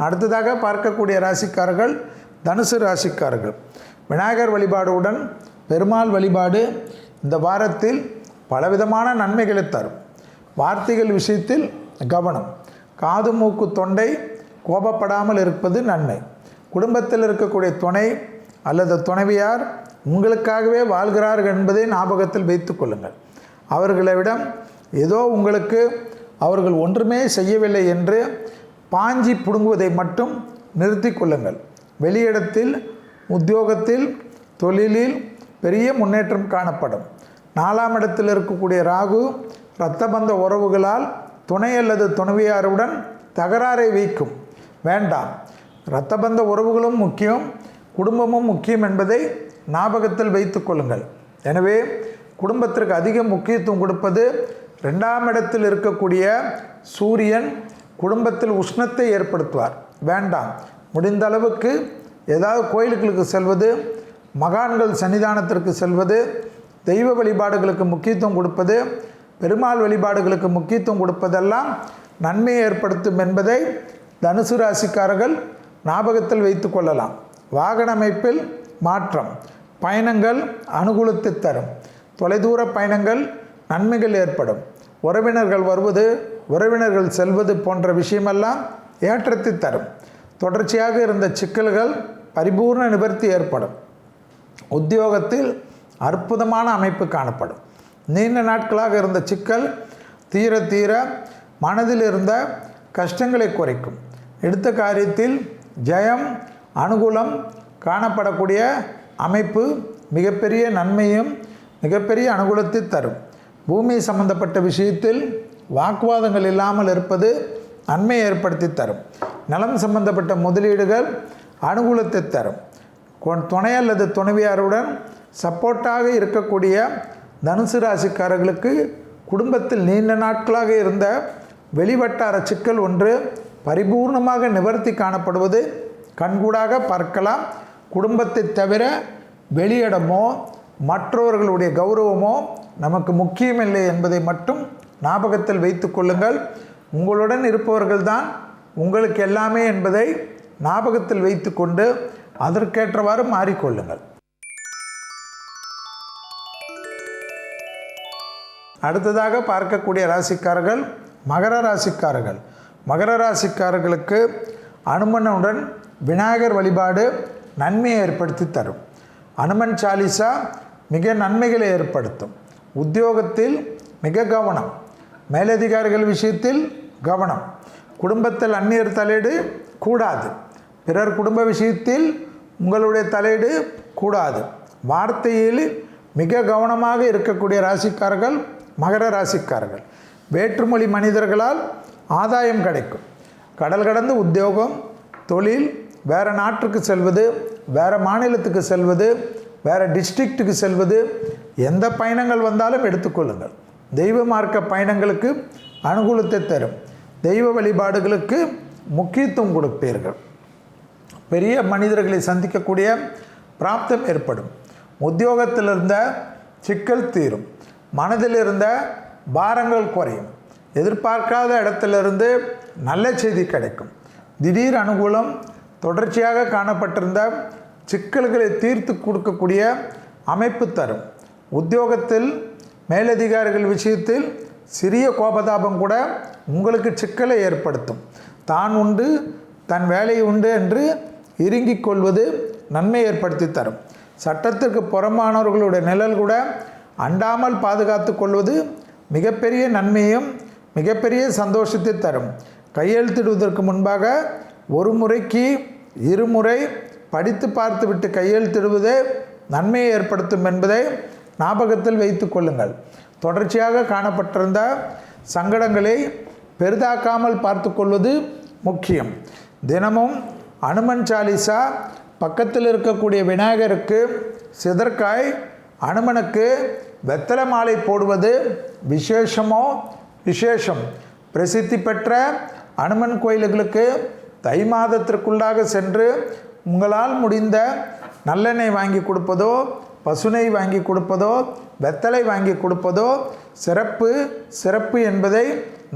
அடுத்ததாக பார்க்கக்கூடிய ராசிக்காரர்கள் தனுசு ராசிக்காரர்கள். விநாயகர் வழிபாடுடன் பெருமாள் வழிபாடு இந்த வாரத்தில் பலவிதமான நன்மைகளை தரும். வார்த்தைகள் விஷயத்தில் கவனம். காது, மூக்கு, தொண்டை கோபப்படாமல் இருப்பது நன்மை. குடும்பத்தில் இருக்கக்கூடிய துணை அல்லது துணைவியார் உங்களுக்காகவே வாழ்கிறார்கள் என்பதை ஞாபகத்தில் வைத்து கொள்ளுங்கள். அவர்களிடம் ஏதோ உங்களுக்கு அவர்கள் ஒன்றுமே செய்யவில்லை என்று பாஞ்சி புடுங்குவதை மட்டும் நிறுத்தி கொள்ளுங்கள். வெளியிடத்தில், உத்தியோகத்தில், தொழிலில் பெரிய முன்னேற்றம் காணப்படும். 4ஆம் இடத்தில் இருக்கக்கூடிய ராகு இரத்தபந்த உறவுகளால் துணை அல்லது துணைவியாருடன் தகராறை வைக்கும். வேண்டாம். இரத்தபந்த உறவுகளும் முக்கியம், குடும்பமும் முக்கியம் என்பதை ஞாபகத்தில் வைத்து கொள்ளுங்கள். எனவே குடும்பத்திற்கு அதிக முக்கியத்துவம் கொடுப்பது. 2ஆம் இடத்தில் இருக்கக்கூடிய சூரியன் குடும்பத்தில் உஷ்ணத்தை ஏற்படுத்துவார். வேண்டாம். முடிந்த அளவுக்கு ஏதாவது கோயில்களுக்கு செல்வது, மகான்கள் சன்னிதானத்திற்கு செல்வது, தெய்வ வழிபாடுகளுக்கு முக்கியத்துவம் கொடுப்பது, பெருமாள் வழிபாடுகளுக்கு முக்கியத்துவம் கொடுப்பதெல்லாம் நன்மையை ஏற்படுத்தும் என்பதை தனுசு ராசிக்காரர்கள் ஞாபகத்தில் வைத்து கொள்ளலாம். வாகன அமைப்பில் மாற்றம், பயணங்கள் அனுகூலத்தை தரும். தொலைதூர பயணங்கள் நன்மைகள் ஏற்படும். உறவினர்கள் வருவது, உறவினர்கள் செல்வது போன்ற விஷயமெல்லாம் ஏற்றத்தை தரும். தொடர்ச்சியாக இருந்த சிக்கல்கள் பரிபூர்ண நிவர்த்தி ஏற்படும். உத்தியோகத்தில் அற்புதமான அமைப்பு காணப்படும். நீண்ட நாட்களாக இருந்த சிக்கல் தீர தீர மனதில் இருந்த கஷ்டங்களை குறைக்கும். எடுத்த காரியத்தில் ஜெயம், அனுகூலம் காணப்படக்கூடிய அமைப்பு மிகப்பெரிய நன்மையும் மிகப்பெரிய அனுகூலத்தை தரும். பூமி சம்பந்தப்பட்ட விஷயத்தில் வாக்குவாதங்கள் இல்லாமல் இருப்பது நன்மை ஏற்படுத்தி தரும். நலம் சம்பந்தப்பட்ட முதலீடுகள் அனுகூலத்தை தரும். துணை அல்லது துணைவியாருடன் சப்போர்ட்டாக இருக்கக்கூடிய தனுசு ராசிக்காரர்களுக்கு குடும்பத்தில் நீண்ட நாட்களாக இருந்த வெளிவட்டார சிக்கல் ஒன்று பரிபூர்ணமாக நிவர்த்தி காணப்படுவது கண்கூடாக பார்க்கலாம். குடும்பத்தை தவிர வெளியிடமோ மற்றவர்களுடைய கௌரவமோ நமக்கு முக்கியமில்லை என்பதை மட்டும் ஞாபகத்தில் வைத்து கொள்ளுங்கள். உங்களுடன் இருப்பவர்கள்தான் உங்களுக்கு எல்லாமே என்பதை ஞாபகத்தில் வைத்து கொண்டு அதற்கேற்றவாறு மாறிக்கொள்ளுங்கள். அடுத்ததாக பார்க்கக்கூடிய ராசிக்காரர்கள் மகர ராசிக்காரர்கள். மகர ராசிக்காரர்களுக்கு அனுமனுடன் விநாயகர் வழிபாடு நன்மையை ஏற்படுத்தி தரும். அனுமன் சாலிசா மிக நன்மைகளை ஏற்படுத்தும். உத்தியோகத்தில் மிக கவனம், மேலதிகாரிகள் விஷயத்தில் கவனம், குடும்பத்தில் அந்நியர் தலையீடு கூடாது, பிறர் குடும்ப விஷயத்தில் உங்களுடைய தலையீடு கூடாது. வார்த்தையில் மிக கவனமாக இருக்கக்கூடிய ராசிக்காரர்கள் மகர ராசிக்காரர்கள். வேற்றுமொழி மனிதர்களால் ஆதாயம் கிடைக்கும். கடல் கடந்து உத்தியோகம், தொழில், வேறு நாட்டுக்கு செல்வது, வேறு மாநிலத்துக்கு செல்வது, வேறு டிஸ்ட்ரிக்ட்டுக்கு செல்வது, எந்த பயணங்கள் வந்தாலும் எடுத்துக்கொள்ளுங்கள். தெய்வ மார்க்க பயணங்களுக்கு அனுகூலத்தை தரும். தெய்வ வழிபாடுகளுக்கு முக்கியத்துவம் கொடுப்பீர்கள். பெரிய மனிதர்களை சந்திக்கக்கூடிய பிராப்தம் ஏற்படும். உத்தியோகத்தில் இருந்த சிக்கல் தீரும். மனதில் இருந்த பாரங்கள் குறையும். எதிர்பார்க்காத இடத்திலிருந்து நல்ல செய்தி கிடைக்கும். திடீர் அனுகூலம், தொடர்ச்சியாக காணப்பட்டிருந்த சிக்கல்களை தீர்த்து கொடுக்கக்கூடிய அமைப்பு தரும். உத்தியோகத்தில் மேலதிகாரிகள் விஷயத்தில் சிறிய கோபதாபம் கூட உங்களுக்கு சிக்கலை ஏற்படுத்தும். தான் உண்டு தன் வேலை உண்டு என்று இறுங்கிக் கொள்வது நன்மை ஏற்படுத்தி தரும். சட்டத்திற்கு புறம்பானவர்களுடைய நிழல் கூட அண்டாமல் பாதுகாத்து கொள்வது மிகப்பெரிய நன்மையும் மிகப்பெரிய சந்தோஷத்தை தரும். கையெழுத்திடுவதற்கு முன்பாக ஒரு முறைக்கு இருமுறை படித்து பார்த்துவிட்டு கையெழுத்திடுவதே நன்மையை ஏற்படுத்தும் என்பதை ஞாபகத்தில் வைத்து கொள்ளுங்கள். தொடர்ச்சியாக காணப்பட்டிருந்த சங்கடங்களை பெரிதாக்காமல் பார்த்து கொள்வது முக்கியம். தினமும் அனுமன் சாலிசா, பக்கத்தில் இருக்கக்கூடிய விநாயகருக்கு சிதற்காய், அனுமனுக்கு வெத்தலை மாலை போடுவது விசேஷம். பிரசித்தி பெற்ற அனுமன் கோயில்களுக்கு தை மாதத்திற்குள்ளாக சென்று உங்களால் முடிந்த நல்லெண்ணெய் வாங்கி கொடுப்பதோ, பசுநெய் வாங்கி கொடுப்பதோ, வெத்தலை வாங்கி கொடுப்பதோ சிறப்பு என்பதை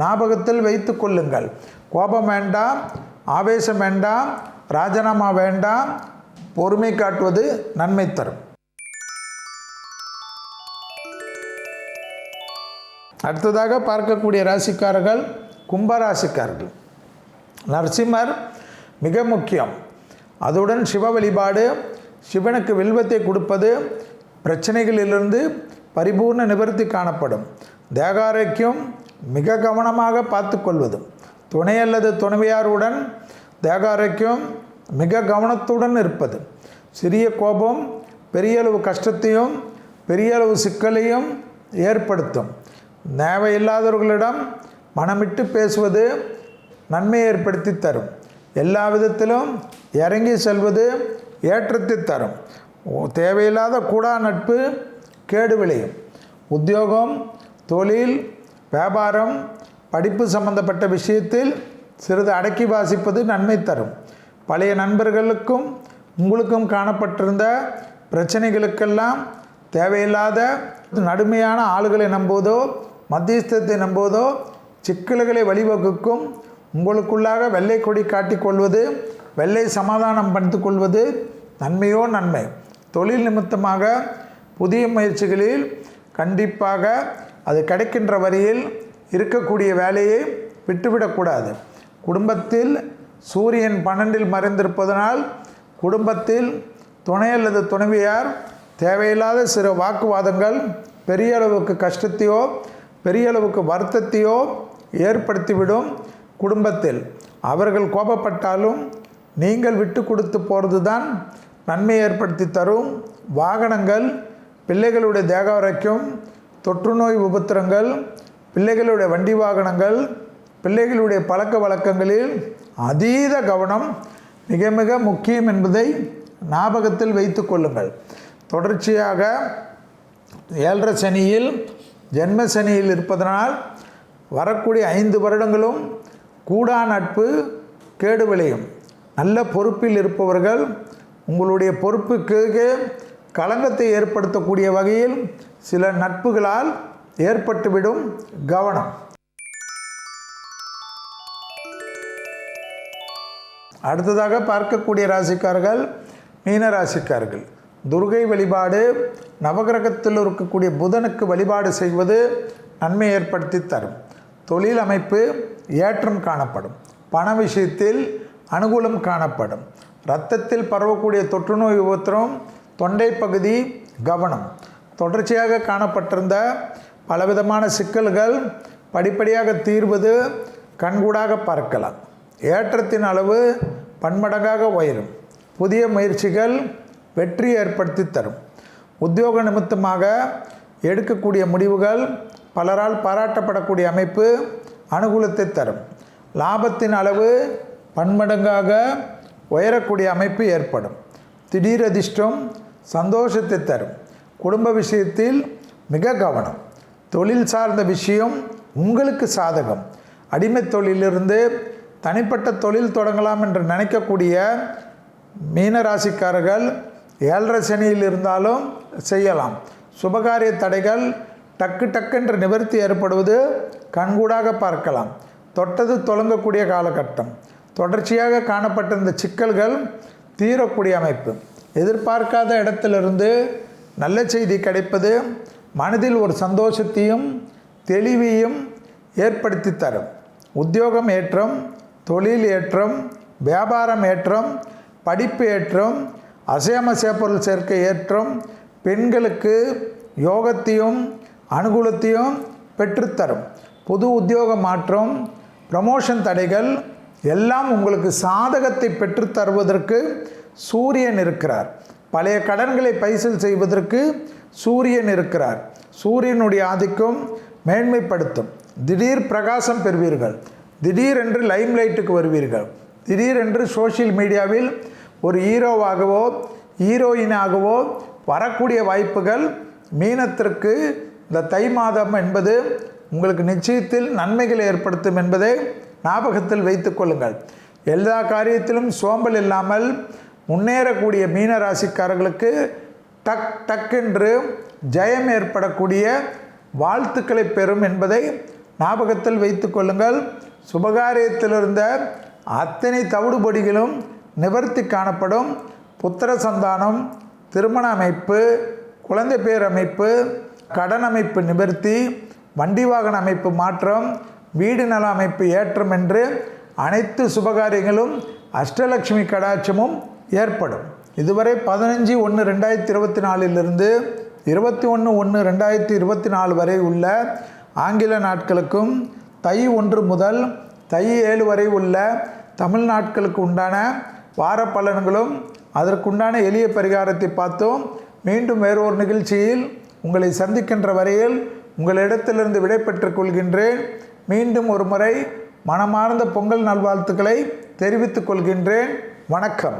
ஞாபகத்தில் வைத்து கொள்ளுங்கள். கோபம் வேண்டாம், ஆவேசம் வேண்டாம், ராஜினாமா வேண்டாம். பொறுமை காட்டுவது நன்மை தரும். அடுத்ததாக பார்க்கக்கூடிய ராசிக்காரர்கள் கும்பராசிக்காரர்கள். நரசிம்மர் மிக முக்கியம். அதுடன் சிவ வழிபாடு, சிவனுக்கு வில்வத்தை கொடுப்பது பிரச்சனைகளிலிருந்து பரிபூர்ண நிவர்த்தி காணப்படும். தேகாரோக்கியம் மிக கவனமாக பார்த்து கொள்வது. துணை அல்லது துணைவியாருடன் தேகாரோக்கியம் மிக கவனத்துடன் இருப்பது. சிறிய கோபம் பெரிய அளவு கஷ்டத்தையும் பெரிய அளவு சிக்கலையும் ஏற்படுத்தும். தேவையில்லாதவர்களிடம் மனமிட்டு பேசுவது நன்மை ஏற்படுத்தி தரும். எல்லா விதத்திலும் இறங்கி செல்வது ஏற்றத்தை தரும். தேவையில்லாத கூடா நட்பு கேடு விளையும். உத்தியோகம், தொழில், வியாபாரம், படிப்பு சம்பந்தப்பட்ட விஷயத்தில் சிறிது அடக்கி வாசிப்பது நன்மை தரும். பழைய நண்பர்களுக்கும் உங்களுக்கும் காணப்பட்டிருந்த பிரச்சனைகளுக்கெல்லாம் தேவையில்லாத நடுமையான ஆளுகளை நம்புவதோ மத்தியஸ்தத்தை நம்புவதோ சிக்கல்களை வழிவகுக்கும். உங்களுக்குள்ளாக வெள்ளை கொடி காட்டிக்கொள்வது, வெள்ளை சமாதானம் பண்ணித்து கொள்வது நன்மையோ நன்மை. தொழில் நிமித்தமாக புதிய முயற்சிகளில் கண்டிப்பாக அது கிடைக்கின்ற வரையில் இருக்கக்கூடிய வேலையை விட்டுவிடக்கூடாது. குடும்பத்தில் சூரியன் 12 மறைந்திருப்பதனால் குடும்பத்தில் துணை அல்லது துணைவியார் தேவையில்லாத சிறு வாக்குவாதங்கள் பெரிய அளவுக்கு கஷ்டத்தையோ பெரிய அளவுக்கு வருத்தத்தையோ ஏற்படுத்திவிடும். குடும்பத்தில் அவர்கள் கோபப்பட்டாலும் நீங்கள் விட்டு கொடுத்து போகிறது தான் நன்மை ஏற்படுத்தி தரும். வாகனங்கள், பிள்ளைகளுடைய தேக ஆரோக்கியம், தொற்றுநோய் உபத்திரங்கள், பிள்ளைகளுடைய வண்டி வாகனங்கள், பிள்ளைகளுடைய பழக்க வழக்கங்களில் அதீத கவனம் மிக மிக முக்கியம் என்பதை ஞாபகத்தில் வைத்து கொள்ளுங்கள். தொடர்ச்சியாக 7.5 சனியில் ஜென்ம சனியில் இருப்பதனால் வரக்கூடிய 5 வருடங்களும் கூடா நட்பு கேடு விளையும். நல்ல பொறுப்பில் இருப்பவர்கள் உங்களுடைய பொறுப்புக்கு களங்கத்தை ஏற்படுத்தக்கூடிய வகையில் சில நட்புகளால் ஏற்பட்டுவிடும். கவனம். அடுத்ததாக பார்க்கக்கூடிய ராசிக்காரர்கள் மீன ராசிக்காரர்கள். துர்கை வழிபாடு, நவகிரகத்தில் இருக்கக்கூடிய புதனுக்கு வழிபாடு செய்வது நன்மை ஏற்படுத்தி தரும். தொழில் அமைப்பு ஏற்றம் காணப்படும். பண விஷயத்தில் அனுகூலம் காணப்படும். இரத்தத்தில் பரவக்கூடிய தொற்றுநோய் உபத்திரம், தொண்டை பகுதி கவனம். தொடர்ச்சியாக காணப்பட்டிருந்த பலவிதமான சிக்கல்கள் படிப்படியாக தீர்வது கண்கூடாக பார்க்கலாம். ஏற்றத்தின் அளவு பன்மடங்காக உயரும். புதிய முயற்சிகள் வெற்றி ஏற்படுத்தி தரும். உத்தியோக நிமித்தமாக எடுக்கக்கூடிய முடிவுகள் பலரால் பாராட்டப்படக்கூடிய அமைப்பு அனுகூலத்தை தரும். லாபத்தின் அளவு பன்மடங்காக உயரக்கூடிய அமைப்பு ஏற்படும். திடீர் அதிர்ஷ்டம் சந்தோஷத்தை தரும். குடும்ப விஷயத்தில் மிக கவனம். தொழில் சார்ந்த விஷயம் உங்களுக்கு சாதகம். அடிமை தொழிலிருந்து தனிப்பட்ட தொழில் தொடங்கலாம் என்று நினைக்கக்கூடிய மீனராசிக்காரர்கள் 7.5 சனியில் இருந்தாலும் செய்யலாம். சுபகாரிய தடைகள் டக்குன்று நிவர்த்தி ஏற்படுவது கண்கூடாக பார்க்கலாம். தொட்டது தொடங்கக்கூடிய காலகட்டம். தொடர்ச்சியாக காணப்பட்டிருந்த சிக்கல்கள் தீரக்கூடிய அமைப்பு. எதிர்பார்க்காத இடத்திலிருந்து நல்ல செய்தி கிடைப்பது மனதில் ஒரு சந்தோஷத்தையும் தெளிவையும் ஏற்படுத்தி தரும். உத்தியோகம் ஏற்றம், தொழில் ஏற்றம், வியாபாரம் ஏற்றம், படிப்பு ஏற்றம், அசையாமசைய பொருள் சேர்க்கை ஏற்றம், பெண்களுக்கு யோகத்தையும் அனுகூலத்தையும் பெற்றுத்தரும். புது உத்தியோக மாற்றம், ப்ரமோஷன் தடைகள் எல்லாம் உங்களுக்கு சாதகத்தை பெற்றுத்தருவதற்கு சூரியன் இருக்கிறார். பழைய கடன்களை பைசல் செய்வதற்கு சூரியன் இருக்கிறார். சூரியனுடைய ஆதிக்கம் மேன்மைப்படுத்தும். திடீர் பிரகாசம் பெறுவீர்கள். திடீரென்று லைம் லைட்டுக்கு வருவீர்கள். திடீரென்று சோஷியல் மீடியாவில் ஒரு ஹீரோவாகவோ ஹீரோயினாகவோ வரக்கூடிய வாய்ப்புகள் மீனத்திற்கு இந்த தை மாதம் என்பது உங்களுக்கு நிச்சயத்தில் நன்மைகளை ஏற்படுத்தும் என்பதை ஞாபகத்தில் வைத்து கொள்ளுங்கள். எல்லா காரியத்திலும் சோம்பல் இல்லாமல் முன்னேறக்கூடிய மீன ராசிக்காரர்களுக்கு டக்கென்று ஜெயம் ஏற்படக்கூடிய வாழ்த்துக்களை பெறும் என்பதை ஞாபகத்தில் வைத்து கொள்ளுங்கள். சுபகாரியத்தில் இருந்த அத்தனை தவிடுபொடிகளும் நிவர்த்தி காணப்படும். புத்திர சந்தானம், திருமண அமைப்பு, குழந்தை பேர் அமைப்பு, கடன் அமைப்பு நிவர்த்தி, வண்டி வாகன அமைப்பு மாற்றம், வீடு நல அமைப்பு ஏற்றம் என்று அனைத்து சுபகாரியங்களும் அஷ்டலட்சுமி கடாட்சமும் ஏற்படும். இதுவரை 15/1/2024 21/1/2024 வரை உள்ள ஆங்கில நாட்களுக்கும் தை 1 முதல் தை 7 வரை உள்ள தமிழ் நாட்களுக்கு உண்டான வார பலன்களும் அதற்குண்டான எளிய பரிகாரத்தை பார்த்தோம். மீண்டும் வேறொரு நிகழ்ச்சியில் உங்களை சந்திக்கின்ற வரையில் உங்களிடத்திலிருந்து விடை பெற்றுக் கொள்கின்றேன். மீண்டும் ஒரு முறை மனமார்ந்த பொங்கல் நல்வாழ்த்துக்களை தெரிவித்துக் கொள்கின்றேன். வணக்கம்.